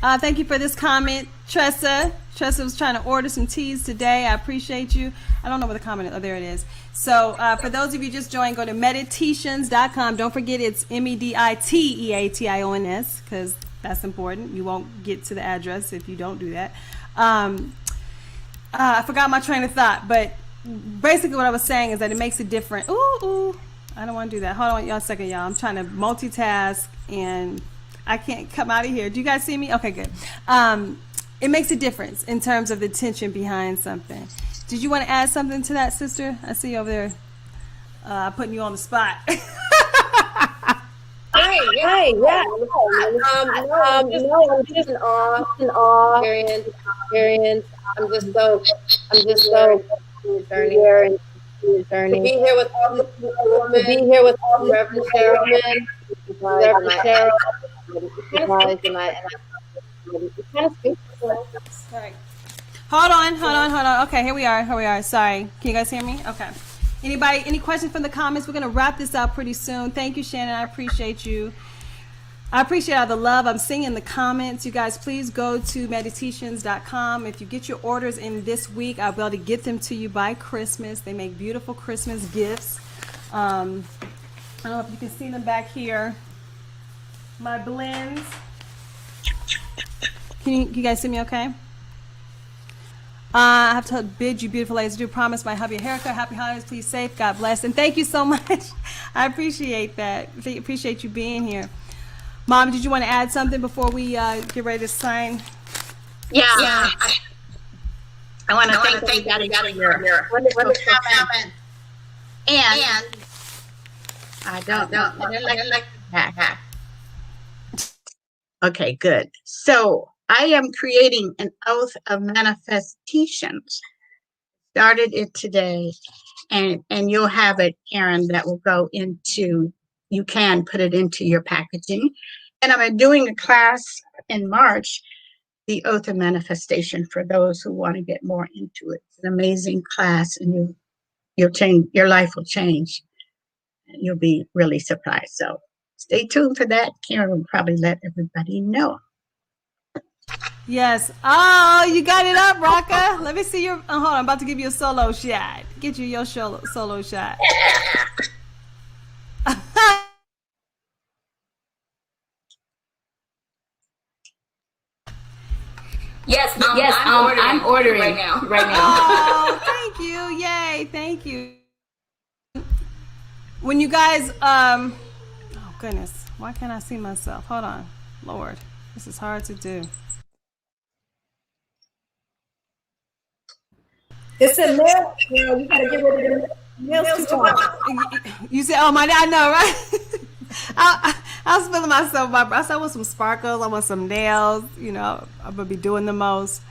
Thank you for this comment, Tressa. Tressa was trying to order some teas today. I appreciate you. I don't know where the comment is. Oh, there it is. So for those of you just joined, go to MediTEAtions.com. Don't forget it's MEDITEATIONS because that's important. You won't get to the address if you don't do that. I forgot my train of thought, but basically what I was saying is that it makes a difference. Ooh. I don't want to do that. Hold on y'all a second, y'all. I'm trying to multitask and I can't come out of here. Do you guys see me? Okay, good. It makes a difference in terms of the tension behind something. Did you want to add something to that, sister? I see you over there putting you on the spot. Hi, yeah. No, I'm just in awe, Caryn. I'm just so journey. To be here with all the women, to be here with all the Reverend Cheryl, and I kind of speak. Sorry. Hold on. Okay, here we are. Sorry. Can you guys hear me? Okay. Anybody, any questions from the comments? We're going to wrap this out pretty soon. Thank you, Shannon. I appreciate you. I appreciate all the love I'm seeing in the comments. You guys, please go to MediTEAtions.com. If you get your orders in this week, I'll be able to get them to you by Christmas. They make beautiful Christmas gifts. I don't know if you can see them back here. My blends. Can you guys see me okay? I have to bid you beautiful ladies, do promise my hubby a haircut. Happy holidays, please safe, God bless. And thank you so much. I appreciate that. Appreciate you being here. Mom, did you want to add something before we get ready to sign? Yeah. I want to thank you for your wonderful comment. And I don't like that. Okay, good. So I am creating an oath of manifestations. Started it today, and you'll have it, Caryn, that will go into, you can put it into your packaging. And I'm doing a class in March, the Oath of Manifestation for those who want to get more into it. It's an amazing class, and you'll change, your life will change, and you'll be really surprised. So stay tuned for that. Caryn will probably let everybody know. Yes. Oh, you got it up, Rocka. Let me see your. Hold on, I'm about to give you a solo shot. Get you your solo shot. Yes, I'm ordering right now. Oh, thank you. Yay, thank you. When you guys, oh goodness, why can't I see myself? Hold on, Lord, this is hard to do. It's a nail. You gotta get rid of the nails too hard. You said, oh my, I know, right? I was feeling myself. I said, I want some sparkles. I want some nails. You know, I'm gonna be doing the most.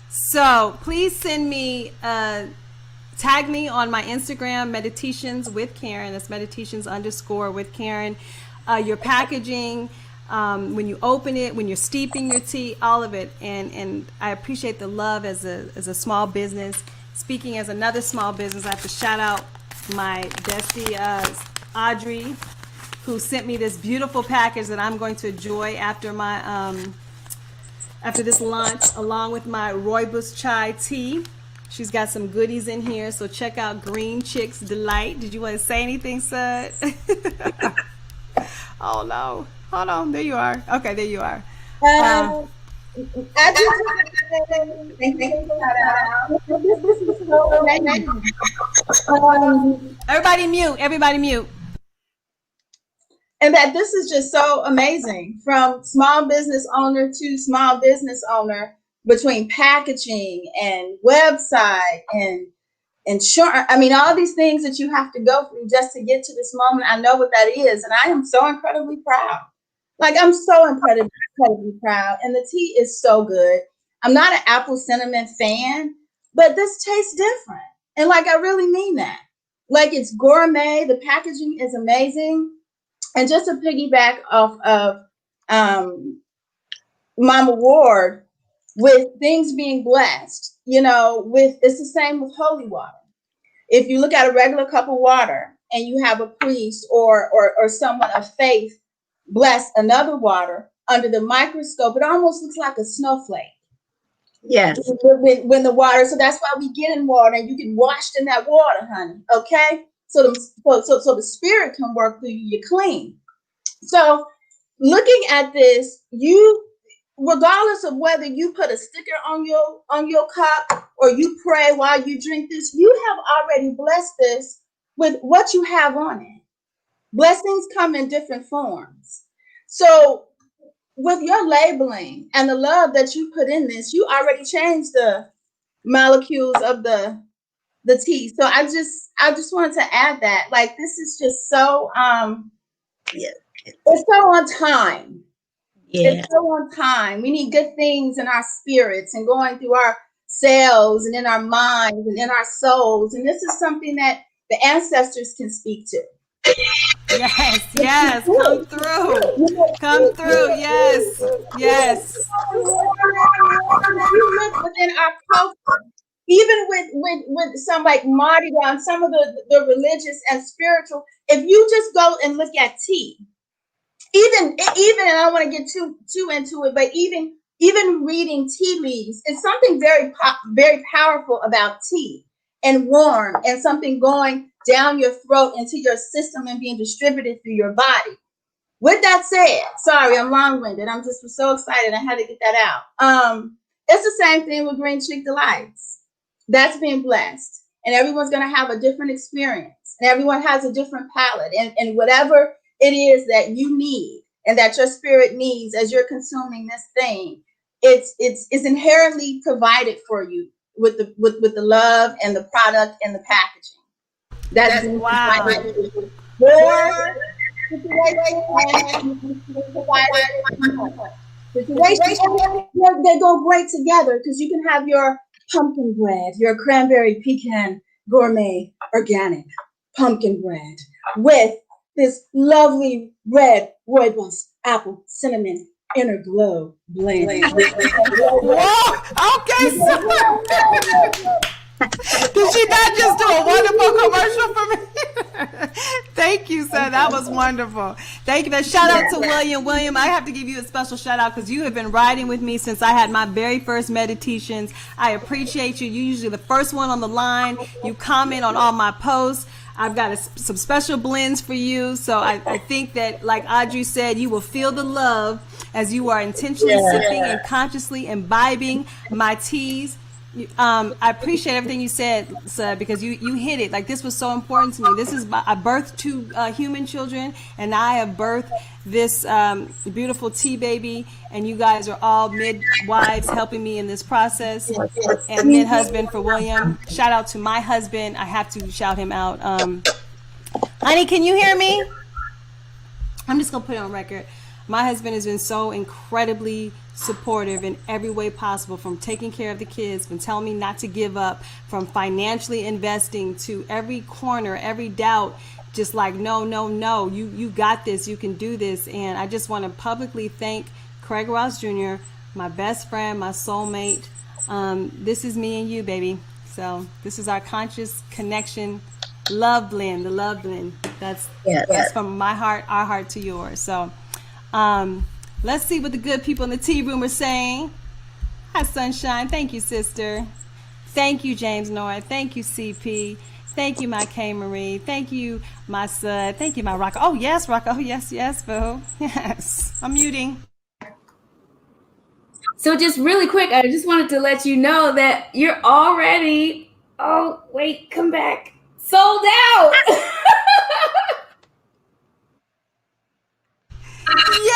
So please send me, tag me on my Instagram, MediTEAtions with Caryn. That's MediTEAtions_ with Caryn. Your packaging, when you open it, when you're steeping your tea, all of it. And I appreciate the love as a small business. Speaking as another small business, I have to shout out my bestie, Audrey, who sent me this beautiful package that I'm going to enjoy after my after this launch, along with my Roibus Chai tea. She's got some goodies in here, so check out Green Chick's Delight. Did you want to say anything, Sud? Oh no, hold on, there you are. Okay, there you are. I just want to say this is so amazing. Everybody mute. Everybody mute. And that this is just so amazing, from small business owner to small business owner, between packaging and website and insurance. I mean, all these things that you have to go through just to get to this moment. I know what that is, and I am so incredibly proud. Like, I'm so incredibly proud, and the tea is so good. I'm not an apple cinnamon fan, but this tastes different, and like, I really mean that. Like, it's gourmet. The packaging is amazing. And just to piggyback off of Mama Ward, with things being blessed, you know, it's the same with holy water. If you look at a regular cup of water and you have a priest or someone of faith bless another water, under the microscope, it almost looks like a snowflake. Yes. When the water, so that's why we get in water, and you get washed in that water, honey. Okay? So the spirit can work through you, you're clean. So looking at this, regardless of whether you put a sticker on your cup or you pray while you drink this, you have already blessed this with what you have on it. Blessings come in different forms. So with your labeling and the love that you put in this, you already changed the molecules of the tea. So I just wanted to add that, like, this is just so it's so on time. Yeah. It's so on time. We need good things in our spirits and going through our cells and in our minds and in our souls. And this is something that the ancestors can speak to. Yes, come through. Come through, yes. We live within our culture. Even with some like Mardi Gras and some of the religious and spiritual, if you just go and look at tea, even and I don't want to get too into it, but even reading tea leaves, it's something very powerful about tea, and warm, and something going down your throat into your system and being distributed through your body. With that said, sorry, I'm long-winded. I'm just so excited. I had to get that out. It's the same thing with Green Chick Delights. That's being blessed. And everyone's going to have a different experience. And everyone has a different palate. And whatever it is that you need and that your spirit needs as you're consuming this thing, it's inherently provided for you with the love and the product and the packaging. That's wow. They go great together, because you can have your pumpkin bread, your cranberry pecan gourmet organic pumpkin bread with this lovely red Roibus apple cinnamon Inner Glow blend. Whoa. Okay, so did she not just do a wonderful commercial for me? Thank you, sir. That was wonderful. Thank you. Shout out to William. William, I have to give you a special shout out because you have been riding with me since I had my very first MediTEAtions. I appreciate you. You're usually the first one on the line. You comment on all my posts. I've got some special blends for you. So I think that, like Audrey said, you will feel the love as you are intentionally sipping and consciously imbibing my teas. I appreciate everything you said, sir, because you hit it. Like, this was so important to me. This is, I birthed two human children, and I have birthed this beautiful tea baby, and you guys are all midwives helping me in this process, and mid-husband for William. Shout out to my husband. I have to shout him out. Honey, can you hear me? I'm just going to put it on record. My husband has been so incredibly supportive in every way possible, from taking care of the kids, from telling me not to give up, from financially investing, to every corner, every doubt, just like, no, you got this, you can do this. And I just want to publicly thank Craig Ross Jr., my best friend, my soulmate. This is me and you, baby. So this is our conscious connection love blend, the love blend. That's from my heart, our heart to yours. So let's see what the good people in the tea room are saying. Hi, Sunshine. Thank you, sister. Thank you, James Nora. Thank you, CP. Thank you, my K Marie. Thank you, my son. Thank you, my Rocco. Oh, yes, Rocco. Oh, yes, boo. Yes. I'm muting. So just really quick, I just wanted to let you know that you're already, oh, wait, come back, sold out. Yay!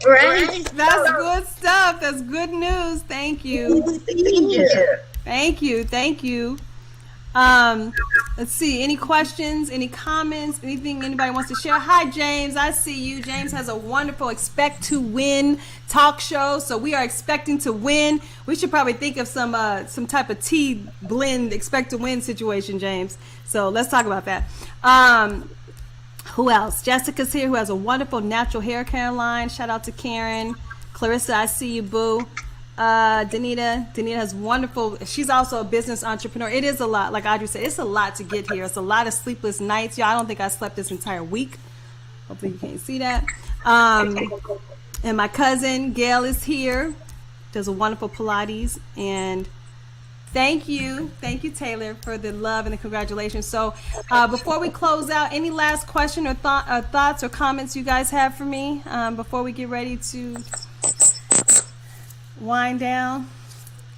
Right. That's good stuff. That's good news. Thank you. Thank you. Let's see. Any questions? Any comments? Anything anybody wants to share? Hi, James. I see you. James has a wonderful Expect to Win talk show. So we are expecting to win. We should probably think of some type of tea blend expect to win situation, James. So let's talk about that. Who else? Jessica's here, who has a wonderful natural hair care line. Shout out to Caryn. Clarissa, I see you, boo. Danita has wonderful, she's also a business entrepreneur. It is a lot, like Audrey said, it's a lot to get here. It's a lot of sleepless nights. Y'all, I don't think I slept this entire week. Hopefully you can't see that. And my cousin Gail is here, does a wonderful Pilates. And thank you Taylor, for the love and the congratulations. So before we close out, any last question or thoughts or comments you guys have for me before we get ready to wind down?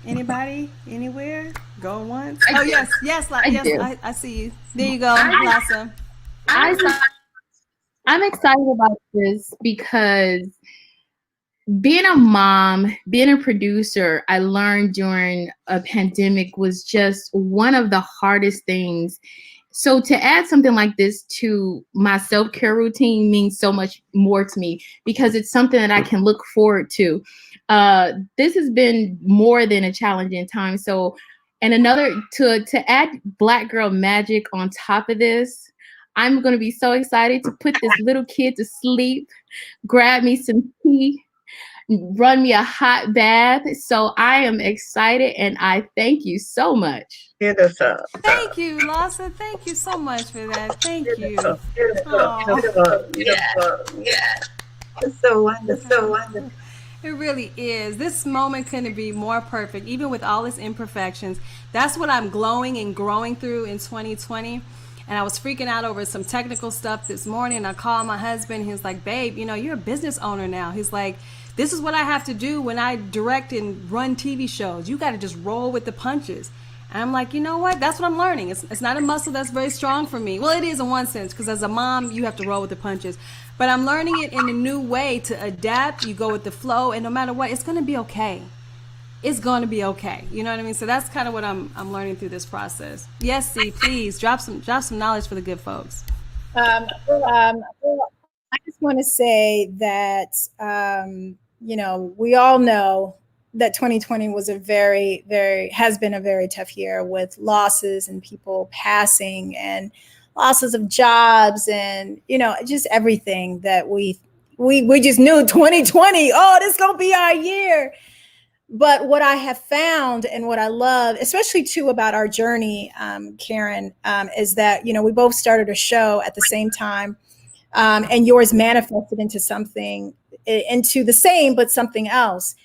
Anybody? Anywhere? Go once? Oh, yes, I see you. There you go, Blossom. I'm excited about this because being a mom, being a producer, I learned during a pandemic was just one of the hardest things. So to add something like this to my self-care routine means so much more to me because it's something that I can look forward to. This has been more than a challenging time. So, and another, to add Black Girl Magic on top of this, I'm going to be so excited to put this little kid to sleep, grab me some tea, run me a hot bath. So I am excited and I thank you so much. Beautiful. Thank you, Lassa. Thank you so much for that. Thank you. Beautiful. Yeah. It's so wonderful. It really is. This moment couldn't be more perfect, even with all its imperfections. That's what I'm glowing and growing through in 2020. And I was freaking out over some technical stuff this morning. I called my husband. He was like, babe, you're a business owner now. He's like, this is what I have to do when I direct and run TV shows. You got to just roll with the punches. And I'm like, you know what? That's what I'm learning. It's not a muscle that's very strong for me. Well, it is in one sense, because as a mom, you have to roll with the punches. But I'm learning it in a new way to adapt. You go with the flow, and no matter what, it's going to be okay. It's going to be okay. You know what I mean? So that's kind of what I'm learning through this process. Yes, C, please drop some knowledge for the good folks. I just want to say that we all know that 2020 was has been a very tough year with losses and people passing and losses of jobs and just everything that we we just knew 2020, oh, this is gonna be our year. But what I have found and what I love, especially too about our journey, Caryn, is that, you know, we both started a show at the same time, and yours manifested into something, into the same, but something else.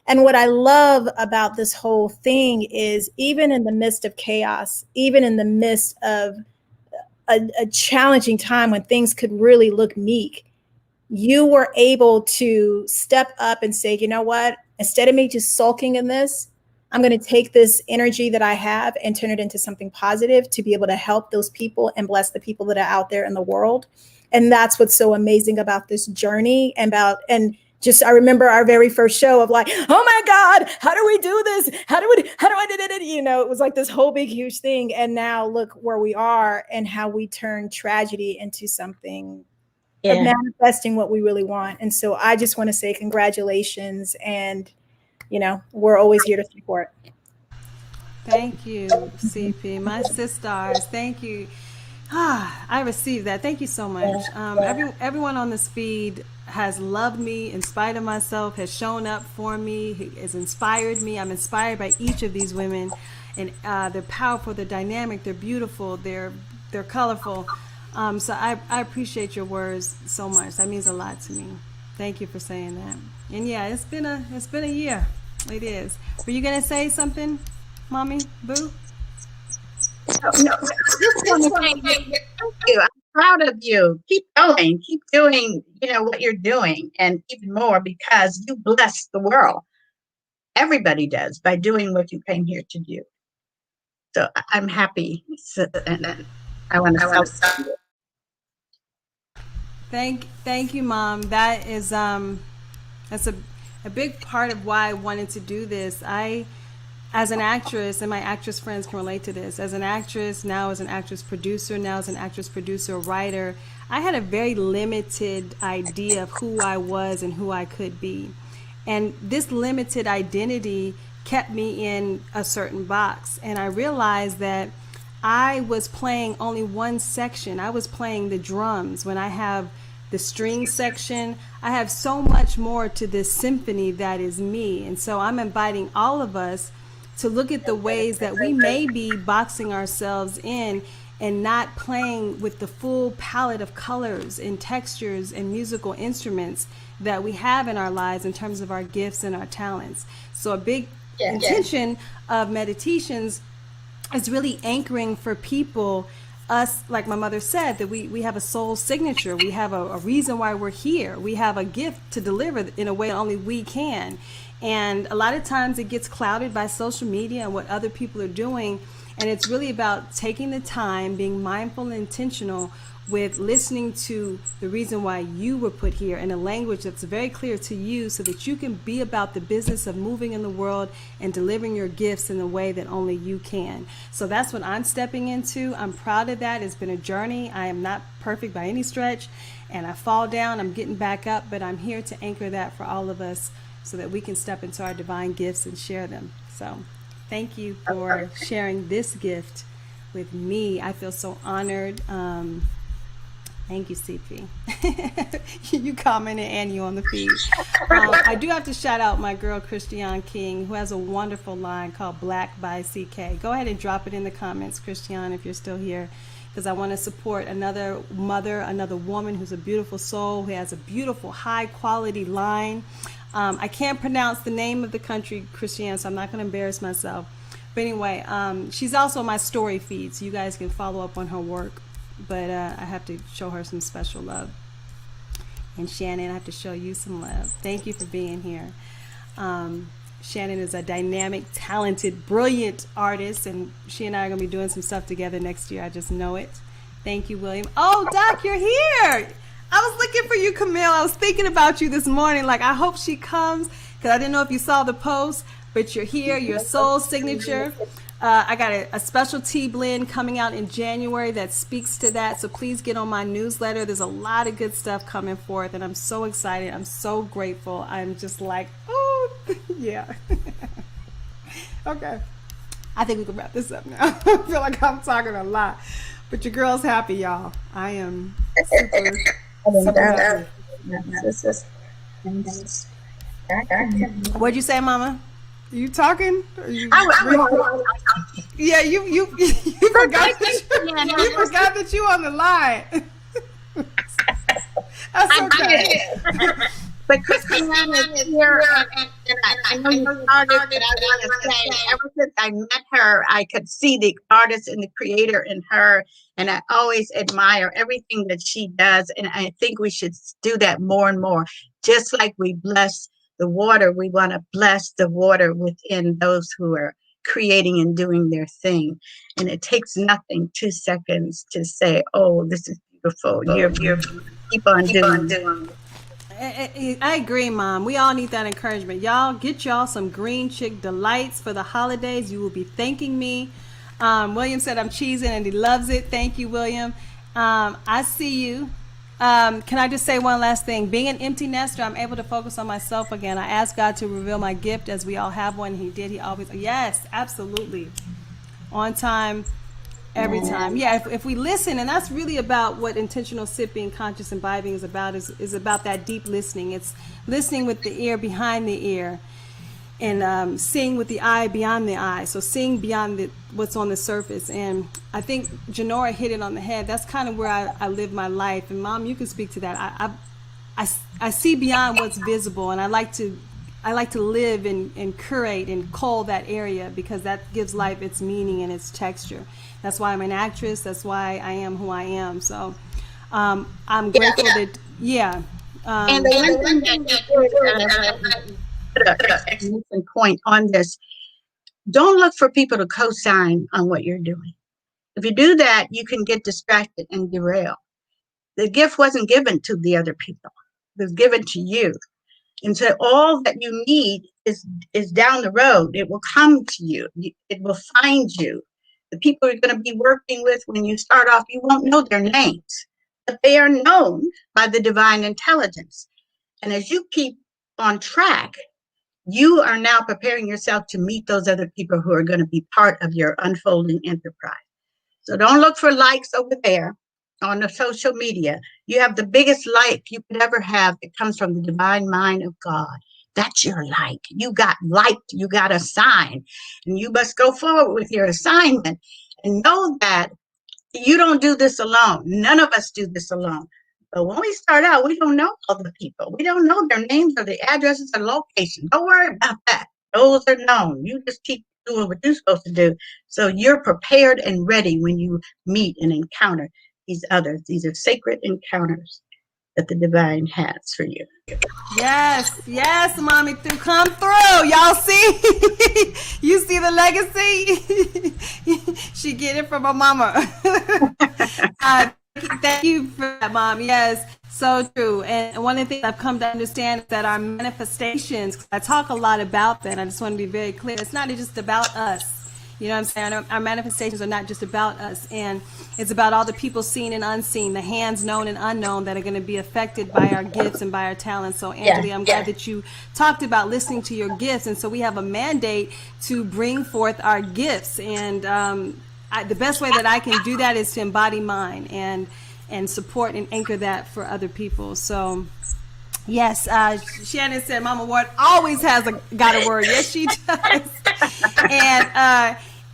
And what I love about this whole thing is even in the midst of chaos, even in the midst of a challenging time when things could really look meek, you were able to step up and say, you know what, instead of me just sulking in this, I'm going to take this energy that I have and turn it into something positive to be able to help those people and bless the people that are out there in the world. And that's what's so amazing about this journey. And just, I remember our very first show of like, oh my God, how do we do this? How do I do it? You know, it was like this whole big, huge thing. And now look where we are and how we turn tragedy into something of manifesting what we really want. And so I just want to say congratulations, and you know, we're always here to support. Thank you, CP, my sisters. Thank you. I received that. Thank you so much. Everyone on this feed has loved me in spite of myself, has shown up for me, has inspired me. I'm inspired by each of these women, and they're powerful, they're dynamic, they're beautiful, they're colorful. So I appreciate your words so much. That means a lot to me. Thank you for saying that. And yeah, it's been a year. It is. Were you gonna say something, Mommy Boo? No, just want to say thank you. I'm proud of you. Keep going. Keep doing, you know, what you're doing, and even more because you bless the world. Everybody does by doing what you came here to do. So I'm happy, and I want to thank you. Thank you, Mom. That is that's a big part of why I wanted to do this. As an actress, and my actress friends can relate to this, as an actress, now as an actress producer, now as an actress producer writer, I had a very limited idea of who I was and who I could be. And this limited identity kept me in a certain box. And I realized that I was playing only one section. I was playing the drums. When I have the string section, I have so much more to this symphony that is me. And so I'm inviting all of us to look at the ways that we may be boxing ourselves in and not playing with the full palette of colors and textures and musical instruments that we have in our lives in terms of our gifts and our talents. So a big intention of MediTEAtions is really anchoring for people, us, like my mother said, that we have a soul signature. We have a reason why we're here. We have a gift to deliver in a way only we can. And a lot of times it gets clouded by social media and what other people are doing. And it's really about taking the time, being mindful and intentional with listening to the reason why you were put here in a language that's very clear to you, so that you can be about the business of moving in the world and delivering your gifts in the way that only you can. So that's what I'm stepping into. I'm proud of that. It's been a journey. I am not perfect by any stretch, and I fall down, I'm getting back up, but I'm here to anchor that for all of us so that we can step into our divine gifts and share them. So thank you for sharing this gift with me. I feel so honored. Thank you, CP. You commented and you on the feed. I do have to shout out my girl, Christiane King, who has a wonderful line called Black by CK. Go ahead and drop it in the comments, Christiane, if you're still here, because I want to support another mother, another woman who's a beautiful soul, who has a beautiful, high-quality line. I can't pronounce the name of the country, Christiane, so I'm not going to embarrass myself. But anyway, she's also my story feed, so you guys can follow up on her work. But I have to show her some special love. And Shannon, I have to show you some love. Thank you for being here. Shannon is a dynamic, talented, brilliant artist, and she and I are going to be doing some stuff together next year. I just know it. Thank you, William. Oh, Doc, you're here. I was looking for you, Camille. I was thinking about you this morning. Like, I hope she comes, because I didn't know if you saw the post, but you're here. Your soul signature. I got a special tea blend coming out in January that speaks to that. So please get on my newsletter. There's a lot of good stuff coming forth, and I'm so excited. I'm so grateful. I'm just like, oh, yeah. Okay. I think we can wrap this up now. I feel like I'm talking a lot, but your girl's happy, y'all. I am super happy. What'd you say, Mama? You talking? Or you I yeah, you forgot that you forgot that you on the line. That's okay. But Christiane is here, and I know you started, but I want to say, ever since I met her, I could see the artist and the creator in her, and I always admire everything that she does, and I think we should do that more and more. Just like we bless the water, we want to bless the water within those who are creating and doing their thing. And it takes nothing, 2 seconds to say, oh, this is beautiful. You're keep on doing. I agree, Mom. We all need that encouragement. Y'all, get y'all some Green Chick Delights for the holidays. You will be thanking me. William said I'm cheesing and he loves it. Thank you, William. I see you. Can I just say one last thing? Being an empty nester, I'm able to focus on myself again. I asked God to reveal my gift as we all have one. He did. He always, yes, absolutely. On time. Every time. Yeah, if we listen, and that's really about what intentional sipping, conscious imbibing is about, is about that deep listening. It's listening with the ear behind the ear and seeing with the eye beyond the eye. So seeing beyond what's on the surface. And I think Janora hit it on the head. That's kind of where I live my life. And Mom, you can speak to that. I see beyond what's visible, and I like to live and curate and cull that area because that gives life its meaning and its texture. That's why I'm an actress. That's why I am who I am. So I'm grateful that, yeah. And the one thing that you put an excellent point on this, don't look for people to co-sign on what you're doing. If you do that, you can get distracted and derail. The gift wasn't given to the other people. It was given to you. And so all that you need is down the road. It will come to you. It will find you. The people you're going to be working with when you start off, you won't know their names, but they are known by the divine intelligence. And as you keep on track, you are now preparing yourself to meet those other people who are going to be part of your unfolding enterprise. So don't look for likes over there on the social media. You have the biggest like you could ever have. It comes from the divine mind of God. That's your like. You got liked, you got a sign, and you must go forward with your assignment and know that you don't do this alone. None of us do this alone. But when we start out, we don't know all the people. We don't know their names or the addresses or locations. Don't worry about that. Those are known. You just keep doing what you're supposed to do. So you're prepared and ready when you meet and encounter these others. These are sacred encounters that the divine has for you. Yes, Mommy, come through. Y'all see? You see the legacy? She get it from her mama. Thank you for that, Mom. Yes, so true. And one of the things I've come to understand is that our manifestations, 'cause I talk a lot about that. I just want to be very clear. It's not just about us. You know what I'm saying? Our manifestations are not just about us, and it's about all the people seen and unseen, the hands known and unknown that are going to be affected by our gifts and by our talents. So, Angela, I'm glad that you talked about listening to your gifts, and so we have a mandate to bring forth our gifts, and the best way that I can do that is to embody mine and support and anchor that for other people. So, yes, Shannon said Mama Ward always got a word. Yes, she does.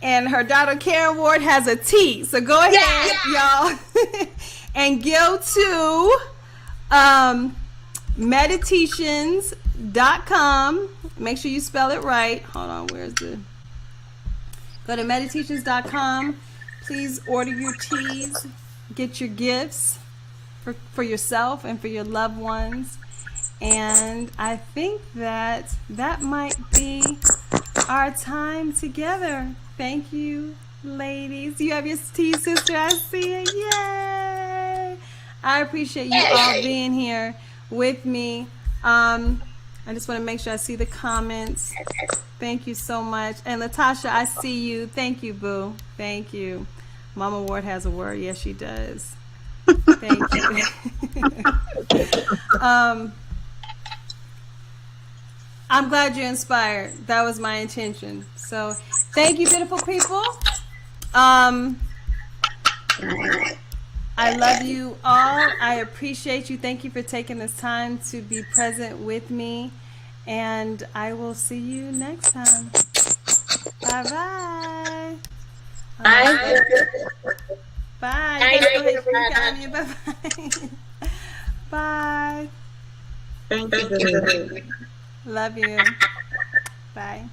And her daughter Caryn Ward has a T. So go ahead, y'all, and go to MediTEAtions.com. Make sure you spell it right. Hold on, go to MediTEAtions.com. Please order your teas. Get your gifts for yourself and for your loved ones. And I think that might be our time together. Thank you, ladies. You have your tea, sister. I see it. Yay! I appreciate you all being here with me. I just want to make sure I see the comments. Thank you so much. And Latasha, I see you. Thank you, boo. Thank you. Mama Ward has a word. Yes, she does. Thank you. I'm glad you're inspired. That was my intention. So thank you, beautiful people. I I love you all. I appreciate you. Thank you for taking this time to be present with me. And I will see you next time. Bye-bye. Bye. Bye. Bye-bye. Bye. Thank you. Love you. Bye.